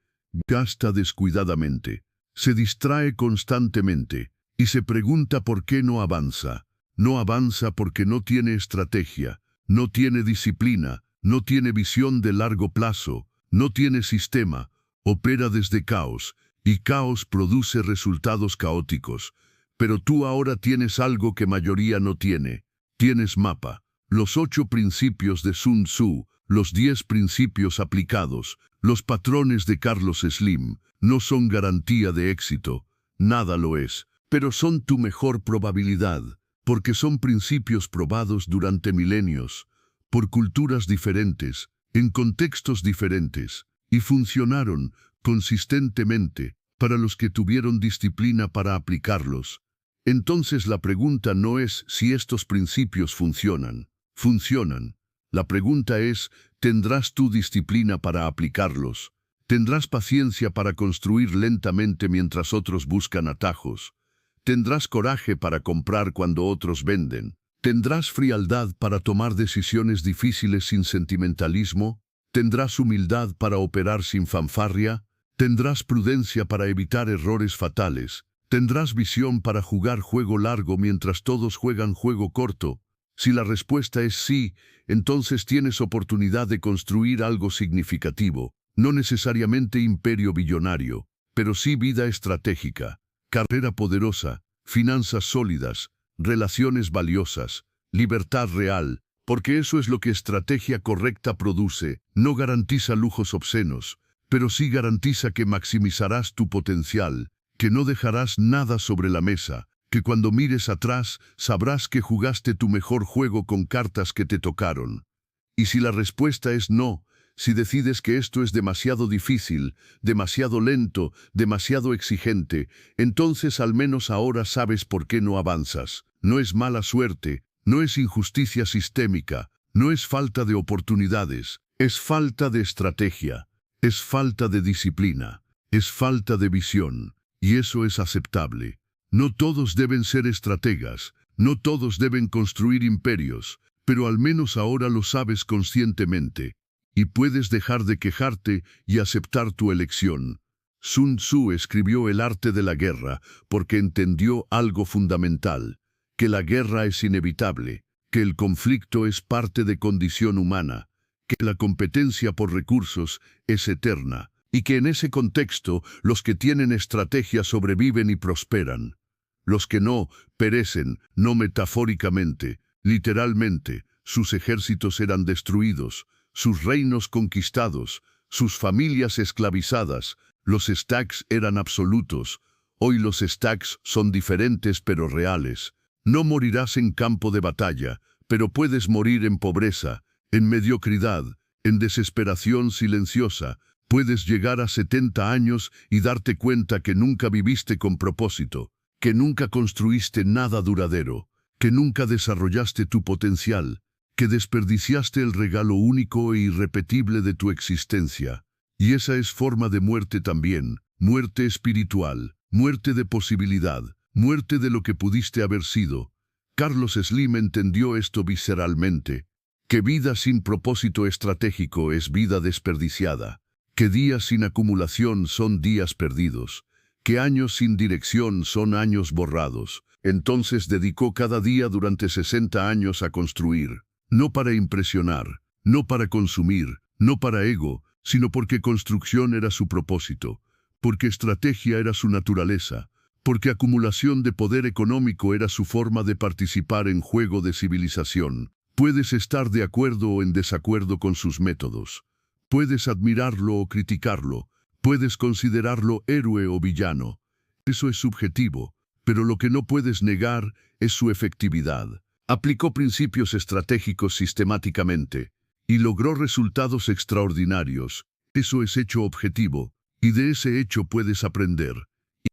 gasta descuidadamente, se distrae constantemente y se pregunta por qué no avanza. no avanza porque no tiene estrategia, no tiene disciplina, no tiene visión de largo plazo, no tiene sistema, opera desde caos, y caos produce resultados caóticos. Pero tú ahora tienes algo que mayoría no tiene. Tienes mapa. Los 8 principios de Sun Tzu, los 10 principios aplicados, los patrones de Carlos Slim, no son garantía de éxito. Nada lo es, pero son tu mejor probabilidad, porque son principios probados durante milenios, por culturas diferentes, en contextos diferentes, y funcionaron consistentemente para los que tuvieron disciplina para aplicarlos. Entonces la pregunta no es si estos principios funcionan. Funcionan. La pregunta es, ¿tendrás tú disciplina para aplicarlos? ¿Tendrás paciencia para construir lentamente mientras otros buscan atajos? ¿Tendrás coraje para comprar cuando otros venden? ¿Tendrás frialdad para tomar decisiones difíciles sin sentimentalismo? ¿Tendrás humildad para operar sin fanfarria? ¿Tendrás prudencia para evitar errores fatales? ¿Tendrás visión para jugar juego largo mientras todos juegan juego corto? Si la respuesta es sí, entonces tienes oportunidad de construir algo significativo, no necesariamente imperio billonario, pero sí vida estratégica, carrera poderosa, finanzas sólidas, relaciones valiosas, libertad real, porque eso es lo que estrategia correcta produce. No garantiza lujos obscenos, pero sí garantiza que maximizarás tu potencial, que no dejarás nada sobre la mesa, que cuando mires atrás sabrás que jugaste tu mejor juego con cartas que te tocaron. Y si la respuesta es no, si decides que esto es demasiado difícil, demasiado lento, demasiado exigente, entonces al menos ahora sabes por qué no avanzas. No es mala suerte, no es injusticia sistémica, no es falta de oportunidades, es falta de estrategia, es falta de disciplina, es falta de visión, y eso es aceptable. No todos deben ser estrategas, no todos deben construir imperios, pero al menos ahora lo sabes conscientemente, y puedes dejar de quejarte y aceptar tu elección. Sun Tzu escribió El arte de la guerra porque entendió algo fundamental, que la guerra es inevitable, que el conflicto es parte de condición humana, que la competencia por recursos es eterna, y que en ese contexto los que tienen estrategia sobreviven y prosperan. Los que no, perecen, no metafóricamente, literalmente. Sus ejércitos eran destruidos, sus reinos conquistados, sus familias esclavizadas. Los stacks eran absolutos. Hoy los stacks son diferentes pero reales. No morirás en campo de batalla, pero puedes morir en pobreza, en mediocridad, en desesperación silenciosa. Puedes llegar a 70 años y darte cuenta que nunca viviste con propósito, que nunca construiste nada duradero, que nunca desarrollaste tu potencial, que desperdiciaste el regalo único e irrepetible de tu existencia. Y esa es forma de muerte también, muerte espiritual, muerte de posibilidad, muerte de lo que pudiste haber sido. Carlos Slim entendió esto visceralmente, que vida sin propósito estratégico es vida desperdiciada, que días sin acumulación son días perdidos, que años sin dirección son años borrados. Entonces dedicó cada día durante 60 años a construir, no para impresionar, no para consumir, no para ego, sino porque construcción era su propósito, porque estrategia era su naturaleza, porque acumulación de poder económico era su forma de participar en juego de civilización. Puedes estar de acuerdo o en desacuerdo con sus métodos. Puedes admirarlo o criticarlo. Puedes considerarlo héroe o villano. Eso es subjetivo, pero lo que no puedes negar es su efectividad. Aplicó principios estratégicos sistemáticamente y logró resultados extraordinarios. Eso es hecho objetivo, y de ese hecho puedes aprender.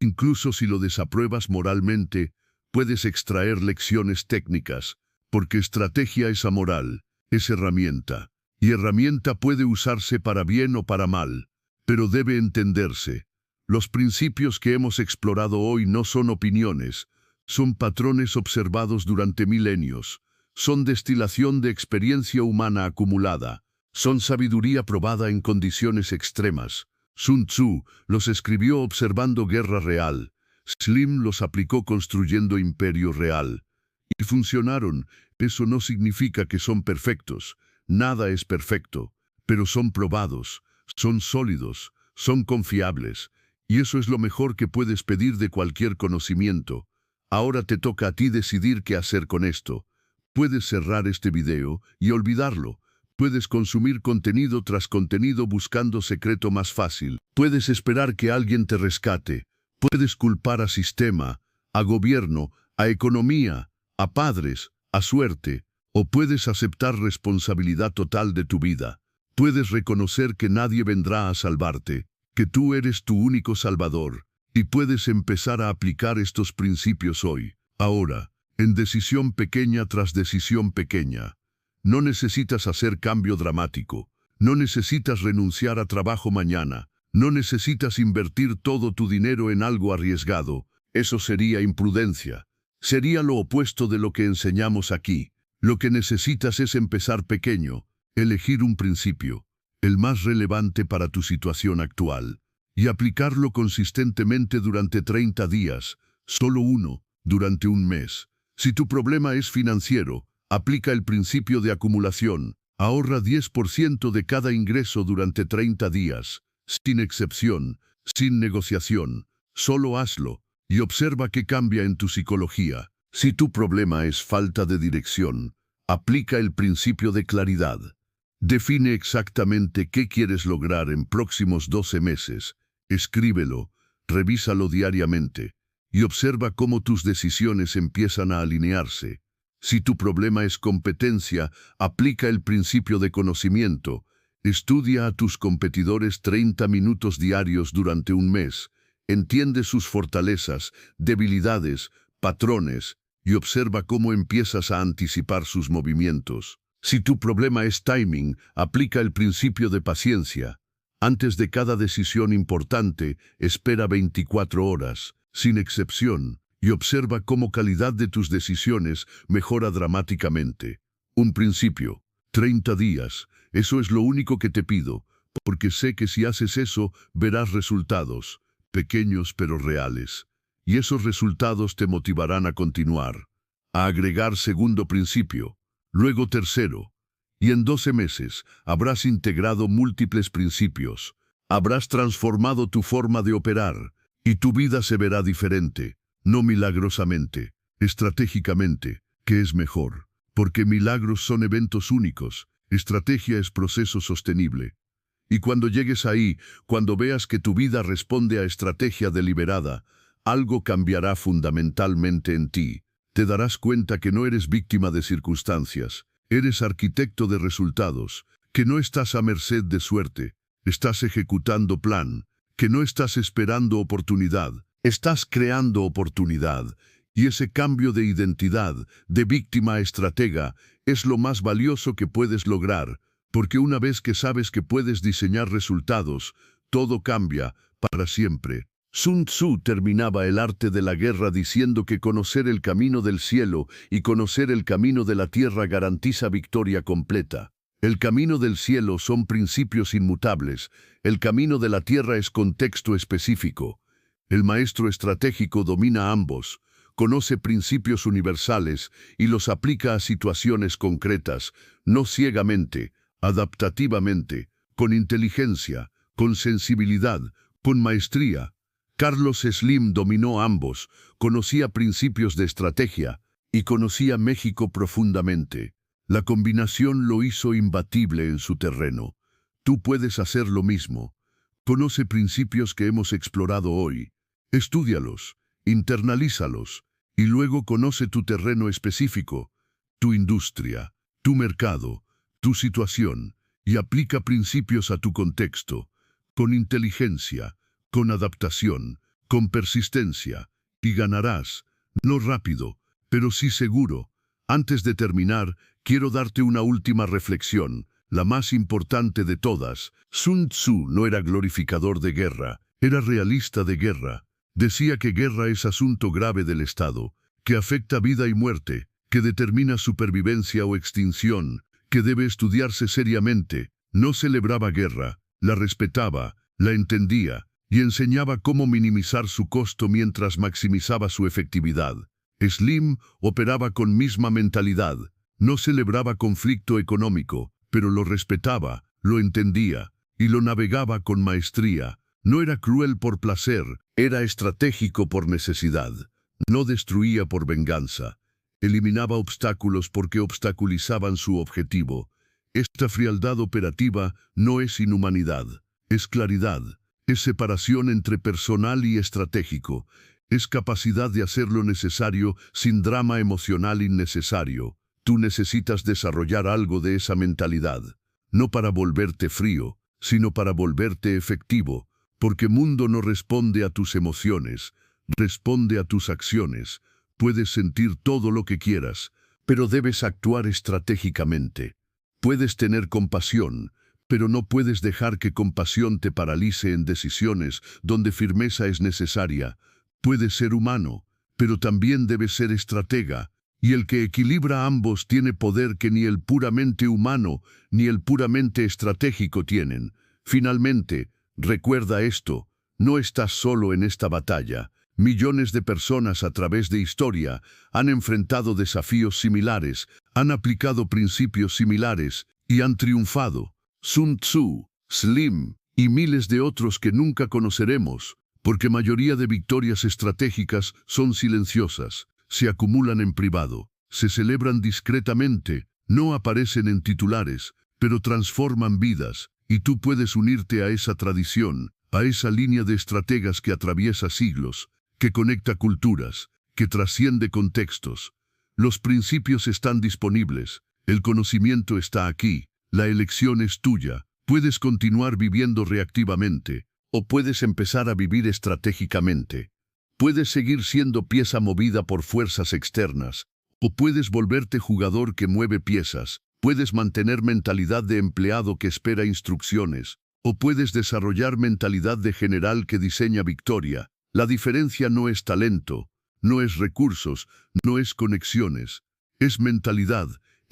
Incluso si lo desapruebas moralmente, puedes extraer lecciones técnicas, porque estrategia es amoral, es herramienta, y herramienta puede usarse para bien o para mal, pero debe entenderse. Los principios que hemos explorado hoy no son opiniones, son patrones observados durante milenios, son destilación de experiencia humana acumulada, son sabiduría probada en condiciones extremas. Sun Tzu los escribió observando guerra real, Slim los aplicó construyendo imperio real. y funcionaron. Eso no significa que son perfectos. Nada es perfecto, pero son probados, son sólidos, son confiables. Y eso es lo mejor que puedes pedir de cualquier conocimiento. Ahora te toca a ti decidir qué hacer con esto. Puedes cerrar este video y olvidarlo. Puedes consumir contenido tras contenido buscando secreto más fácil. Puedes esperar que alguien te rescate. Puedes culpar a sistema, a gobierno, a economía, a padres, a suerte. O puedes aceptar responsabilidad total de tu vida. Puedes reconocer que nadie vendrá a salvarte, que tú eres tu único salvador. Y puedes empezar a aplicar estos principios hoy, ahora, en decisión pequeña tras decisión pequeña. No necesitas hacer cambio dramático. No necesitas renunciar a trabajo mañana. No necesitas invertir todo tu dinero en algo arriesgado. Eso sería imprudencia. Sería lo opuesto de lo que enseñamos aquí. Lo que necesitas es empezar pequeño, elegir un principio, el más relevante para tu situación actual, y aplicarlo consistentemente durante 30 días, solo uno, durante un mes. Si tu problema es financiero, aplica el principio de acumulación. Ahorra 10% de cada ingreso durante 30 días, sin excepción, sin negociación. Solo hazlo y observa qué cambia en tu psicología. Si tu problema es falta de dirección, aplica el principio de claridad. Define exactamente qué quieres lograr en próximos 12 meses. Escríbelo, revísalo diariamente y observa cómo tus decisiones empiezan a alinearse. Si tu problema es competencia, aplica el principio de conocimiento. Estudia a tus competidores 30 minutos diarios durante un mes. Entiende sus fortalezas, debilidades, patrones y observa cómo empiezas a anticipar sus movimientos. Si tu problema es timing, aplica el principio de paciencia. Antes de cada decisión importante, espera 24 horas, sin excepción, y observa cómo calidad de tus decisiones mejora dramáticamente. Un principio, 30 días, eso es lo único que te pido, porque sé que si haces eso, verás resultados, pequeños pero reales. Y esos resultados te motivarán a continuar, a agregar segundo principio, luego tercero. Y en 12 meses habrás integrado múltiples principios, habrás transformado tu forma de operar, y tu vida se verá diferente, no milagrosamente, estratégicamente, que es mejor, porque milagros son eventos únicos, estrategia es proceso sostenible. Y cuando llegues ahí, cuando veas que tu vida responde a estrategia deliberada, algo cambiará fundamentalmente en ti. Te darás cuenta que no eres víctima de circunstancias, eres arquitecto de resultados, que no estás a merced de suerte, estás ejecutando plan, que no estás esperando oportunidad, estás creando oportunidad. Y ese cambio de identidad, de víctima a estratega, es lo más valioso que puedes lograr, porque una vez que sabes que puedes diseñar resultados, todo cambia para siempre. Sun Tzu terminaba el arte de la guerra diciendo que conocer el camino del cielo y conocer el camino de la tierra garantiza victoria completa. El camino del cielo son principios inmutables, el camino de la tierra es contexto específico. El maestro estratégico domina ambos, conoce principios universales y los aplica a situaciones concretas, no ciegamente, adaptativamente, con inteligencia, con sensibilidad, con maestría. Carlos Slim dominó ambos, conocía principios de estrategia y conocía México profundamente. La combinación lo hizo imbatible en su terreno. Tú puedes hacer lo mismo. Conoce principios que hemos explorado hoy. Estúdialos, internalízalos y luego conoce tu terreno específico, tu industria, tu mercado, tu situación y aplica principios a tu contexto, con inteligencia, con adaptación, con persistencia, y ganarás, no rápido, pero sí seguro. Antes de terminar, quiero darte una última reflexión, la más importante de todas. Sun Tzu no era glorificador de guerra, era realista de guerra. Decía que guerra es asunto grave del Estado, que afecta vida y muerte, que determina supervivencia o extinción, que debe estudiarse seriamente. No celebraba guerra, la respetaba, la entendía, y enseñaba cómo minimizar su costo mientras maximizaba su efectividad. Slim operaba con misma mentalidad. No celebraba conflicto económico, pero lo respetaba, lo entendía y lo navegaba con maestría. No era cruel por placer, era estratégico por necesidad. No destruía por venganza. Eliminaba obstáculos porque obstaculizaban su objetivo. Esta frialdad operativa no es inhumanidad, es claridad, es separación entre personal y estratégico, es capacidad de hacer lo necesario sin drama emocional innecesario. Tú necesitas desarrollar algo de esa mentalidad, no para volverte frío, sino para volverte efectivo, porque mundo no responde a tus emociones, responde a tus acciones. Puedes sentir todo lo que quieras, pero debes actuar estratégicamente. Puedes tener compasión, pero no puedes dejar que compasión te paralice en decisiones donde firmeza es necesaria. Puedes ser humano, pero también debes ser estratega, y el que equilibra ambos tiene poder que ni el puramente humano ni el puramente estratégico tienen. Finalmente, recuerda esto, no estás solo en esta batalla. Millones de personas a través de historia han enfrentado desafíos similares, han aplicado principios similares y han triunfado. Sun Tzu, Slim y miles de otros que nunca conoceremos, porque mayoría de victorias estratégicas son silenciosas, se acumulan en privado, se celebran discretamente, no aparecen en titulares, pero transforman vidas, y tú puedes unirte a esa tradición, a esa línea de estrategas que atraviesa siglos, que conecta culturas, que trasciende contextos. Los principios están disponibles, el conocimiento está aquí, la elección es tuya. Puedes continuar viviendo reactivamente, o puedes empezar a vivir estratégicamente. Puedes seguir siendo pieza movida por fuerzas externas, o puedes volverte jugador que mueve piezas. Puedes mantener mentalidad de empleado que espera instrucciones, o puedes desarrollar mentalidad de general que diseña victoria. La diferencia no es talento, no es recursos, no es conexiones. Es mentalidad,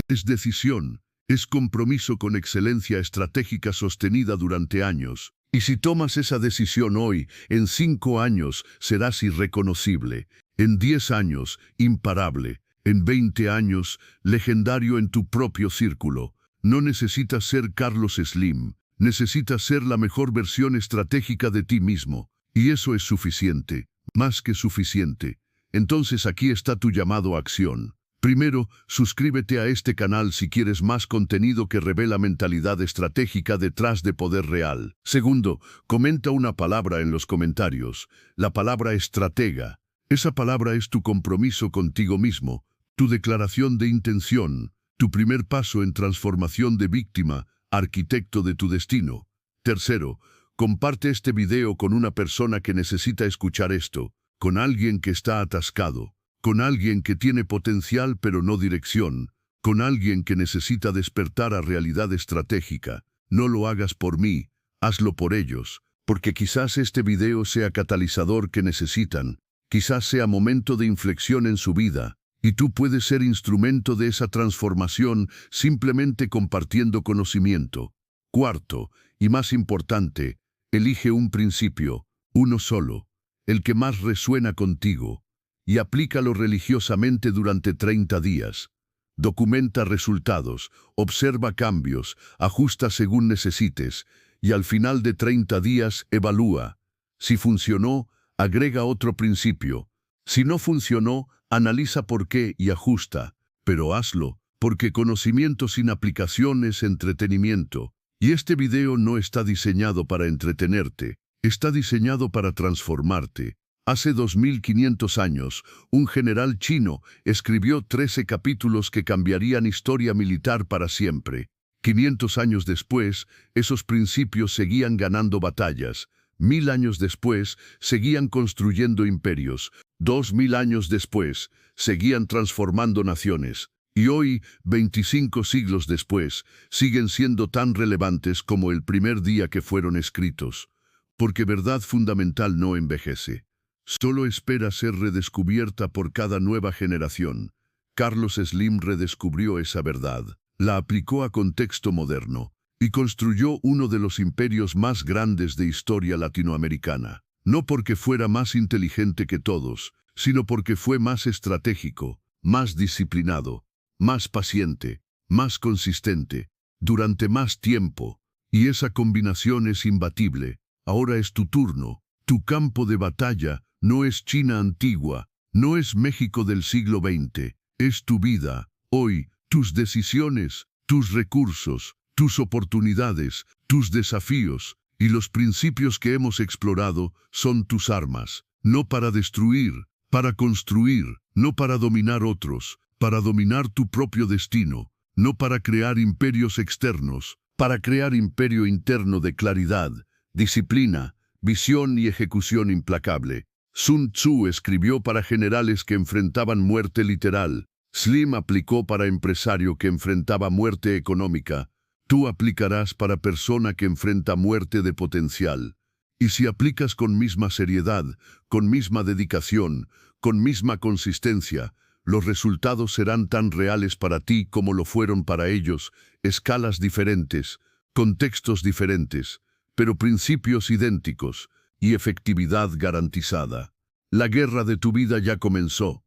es decisión, es compromiso con excelencia estratégica sostenida durante años. Y si tomas esa decisión hoy, en 5 años serás irreconocible, en 10 años imparable, en 20 años legendario en tu propio círculo. No necesitas ser Carlos Slim, necesitas ser la mejor versión estratégica de ti mismo. Y eso es suficiente, más que suficiente. Entonces aquí está tu llamado a acción. Primero, suscríbete a este canal si quieres más contenido que revela mentalidad estratégica detrás de poder real. Segundo, comenta una palabra en los comentarios, la palabra estratega. Esa palabra es tu compromiso contigo mismo, tu declaración de intención, tu primer paso en transformación de víctima, arquitecto de tu destino. Tercero, comparte este video con una persona que necesita escuchar esto, con alguien que está atascado, con alguien que tiene potencial pero no dirección, con alguien que necesita despertar a realidad estratégica. No lo hagas por mí, hazlo por ellos, porque quizás este video sea catalizador que necesitan, quizás sea momento de inflexión en su vida, y tú puedes ser instrumento de esa transformación simplemente compartiendo conocimiento. Cuarto, y más importante, elige un principio, uno solo, el que más resuena contigo, y aplícalo religiosamente durante 30 días. Documenta resultados, observa cambios, ajusta según necesites, y al final de 30 días evalúa. Si funcionó, agrega otro principio. Si no funcionó, analiza por qué y ajusta. Pero hazlo, porque conocimiento sin aplicación es entretenimiento. Y este video no está diseñado para entretenerte, está diseñado para transformarte. Hace 2500 años, un general chino escribió 13 capítulos que cambiarían historia militar para siempre. 500 años después, esos principios seguían ganando batallas. 1000 años después, seguían construyendo imperios. 2000 años después, seguían transformando naciones. Y hoy, 25 siglos después, siguen siendo tan relevantes como el primer día que fueron escritos. Porque verdad fundamental no envejece. Solo espera ser redescubierta por cada nueva generación. Carlos Slim redescubrió esa verdad, la aplicó a contexto moderno y construyó uno de los imperios más grandes de historia latinoamericana. No porque fuera más inteligente que todos, sino porque fue más estratégico, más disciplinado, más paciente, más consistente, durante más tiempo. Y esa combinación es imbatible. Ahora es tu turno. Tu campo de batalla no es China antigua, no es México del siglo XX, es tu vida. Hoy, tus decisiones, tus recursos, tus oportunidades, tus desafíos y los principios que hemos explorado son tus armas. No para destruir, para construir, no para dominar otros, para dominar tu propio destino, no para crear imperios externos, para crear imperio interno de claridad, disciplina, visión y ejecución implacable. Sun Tzu escribió para generales que enfrentaban muerte literal. Slim aplicó para empresario que enfrentaba muerte económica. Tú aplicarás para persona que enfrenta muerte de potencial. Y si aplicas con misma seriedad, con misma dedicación, con misma consistencia, los resultados serán tan reales para ti como lo fueron para ellos, escalas diferentes, contextos diferentes, pero principios idénticos y efectividad garantizada. La guerra de tu vida ya comenzó.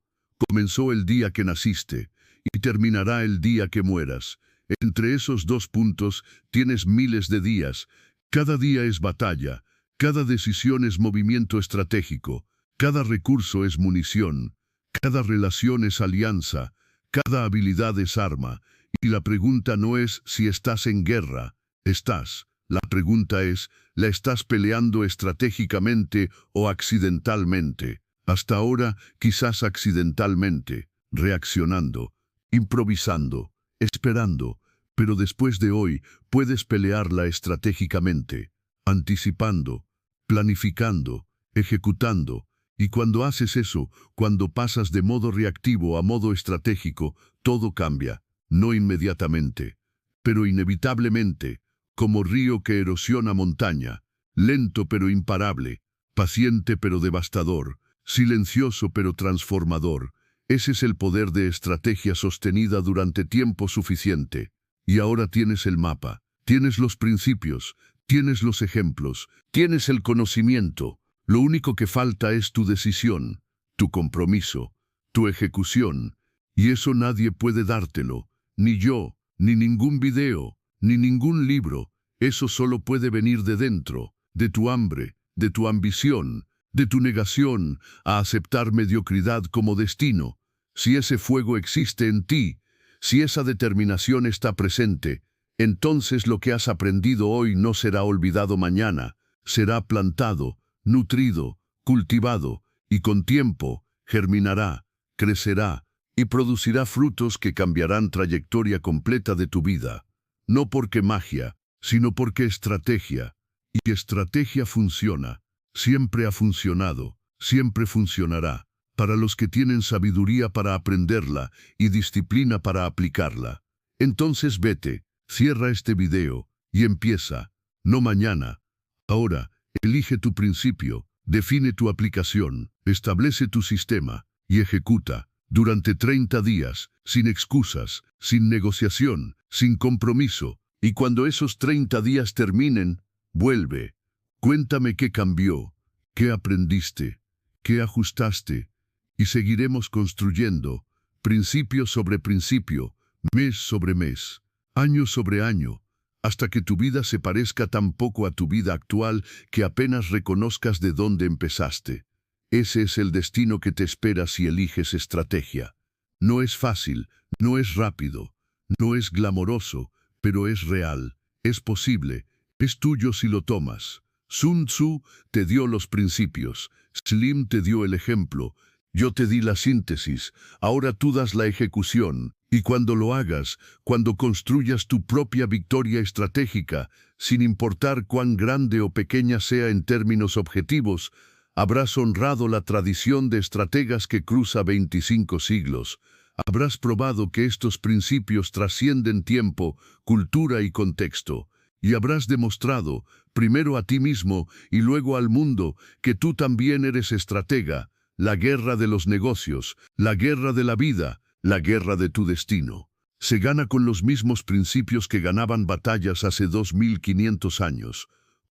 Comenzó el día que naciste y terminará el día que mueras. Entre esos dos puntos tienes miles de días. Cada día es batalla, cada decisión es movimiento estratégico, cada recurso es munición, cada relación es alianza, cada habilidad es arma. Y la pregunta no es si estás en guerra, estás. La pregunta es, ¿la estás peleando estratégicamente o accidentalmente? Hasta ahora, quizás accidentalmente, reaccionando, improvisando, esperando, pero después de hoy puedes pelearla estratégicamente, anticipando, planificando, ejecutando. Y cuando haces eso, cuando pasas de modo reactivo a modo estratégico, todo cambia, no inmediatamente, pero inevitablemente, como río que erosiona montaña, lento pero imparable, paciente pero devastador, silencioso pero transformador. Ese es el poder de estrategia sostenida durante tiempo suficiente. Y ahora tienes el mapa, tienes los principios, tienes los ejemplos, tienes el conocimiento. Lo único que falta es tu decisión, tu compromiso, tu ejecución. Y eso nadie puede dártelo, ni yo, ni ningún video, ni ningún libro. Eso solo puede venir de dentro, de tu hambre, de tu ambición, de tu negación a aceptar mediocridad como destino. Si ese fuego existe en ti, si esa determinación está presente, entonces lo que has aprendido hoy no será olvidado mañana, será plantado, nutrido, cultivado, y con tiempo germinará, crecerá y producirá frutos que cambiarán trayectoria completa de tu vida. No porque magia, sino porque estrategia. Y estrategia funciona, siempre ha funcionado, siempre funcionará, para los que tienen sabiduría para aprenderla y disciplina para aplicarla. Entonces vete, cierra este video y empieza, no mañana, ahora. Elige tu principio, define tu aplicación, establece tu sistema y ejecuta durante 30 días, sin excusas, sin negociación, sin compromiso. Y cuando esos 30 días terminen, vuelve. Cuéntame qué cambió, qué aprendiste, qué ajustaste. Y seguiremos construyendo, principio sobre principio, mes sobre mes, año sobre año, hasta que tu vida se parezca tan poco a tu vida actual que apenas reconozcas de dónde empezaste. Ese es el destino que te espera si eliges estrategia. No es fácil, no es rápido, no es glamoroso, pero es real, es posible, es tuyo si lo tomas. Sun Tzu te dio los principios, Slim te dio el ejemplo, yo te di la síntesis, ahora tú das la ejecución. Y cuando lo hagas, cuando construyas tu propia victoria estratégica, sin importar cuán grande o pequeña sea en términos objetivos, habrás honrado la tradición de estrategas que cruza 25 siglos. Habrás probado que estos principios trascienden tiempo, cultura y contexto. Y habrás demostrado, primero a ti mismo y luego al mundo, que tú también eres estratega. La guerra de los negocios, la guerra de la vida, la guerra de tu destino. Se gana con los mismos principios que ganaban batallas hace 2500 años,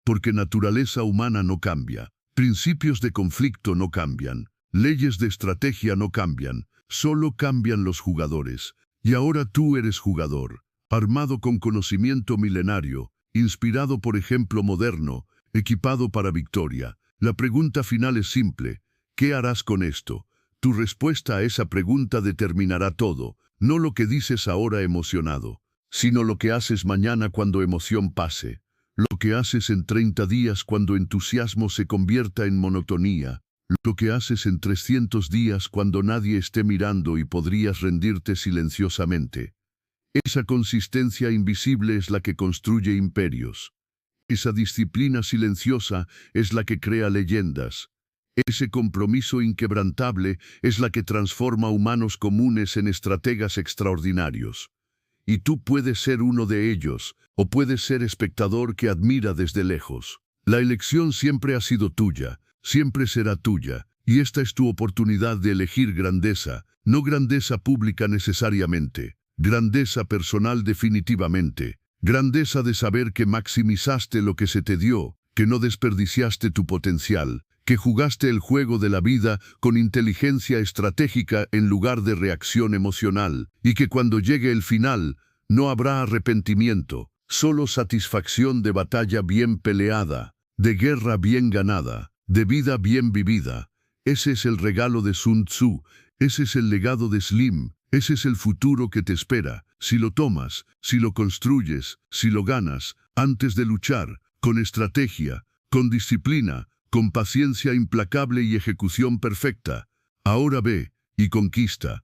porque naturaleza humana no cambia, principios de conflicto no cambian, Leyes de estrategia no cambian, solo cambian los jugadores. Y ahora tú eres jugador, armado con conocimiento milenario, inspirado por ejemplo moderno, equipado para victoria. La pregunta final es simple: ¿qué harás con esto? Tu respuesta a esa pregunta determinará todo, no lo que dices ahora emocionado, sino lo que haces mañana cuando emoción pase, lo que haces en 30 días cuando entusiasmo se convierta en monotonía, lo que haces en 300 días cuando nadie esté mirando y podrías rendirte silenciosamente. Esa consistencia invisible es la que construye imperios. Esa disciplina silenciosa es la que crea leyendas. Ese compromiso inquebrantable es la que transforma humanos comunes en estrategas extraordinarios. Y tú puedes ser uno de ellos, o puedes ser espectador que admira desde lejos. La elección siempre ha sido tuya, siempre será tuya, y esta es tu oportunidad de elegir grandeza, no grandeza pública necesariamente, grandeza personal definitivamente, grandeza de saber que maximizaste lo que se te dio, que no desperdiciaste tu potencial, que jugaste el juego de la vida con inteligencia estratégica en lugar de reacción emocional, y que cuando llegue el final, no habrá arrepentimiento, solo satisfacción de batalla bien peleada, de guerra bien ganada, de vida bien vivida. Ese es el regalo de Sun Tzu, ese es el legado de Slim, ese es el futuro que te espera, si lo tomas, si lo construyes, si lo ganas, antes de luchar, con estrategia, con disciplina, con paciencia implacable y ejecución perfecta. Ahora ve y conquista.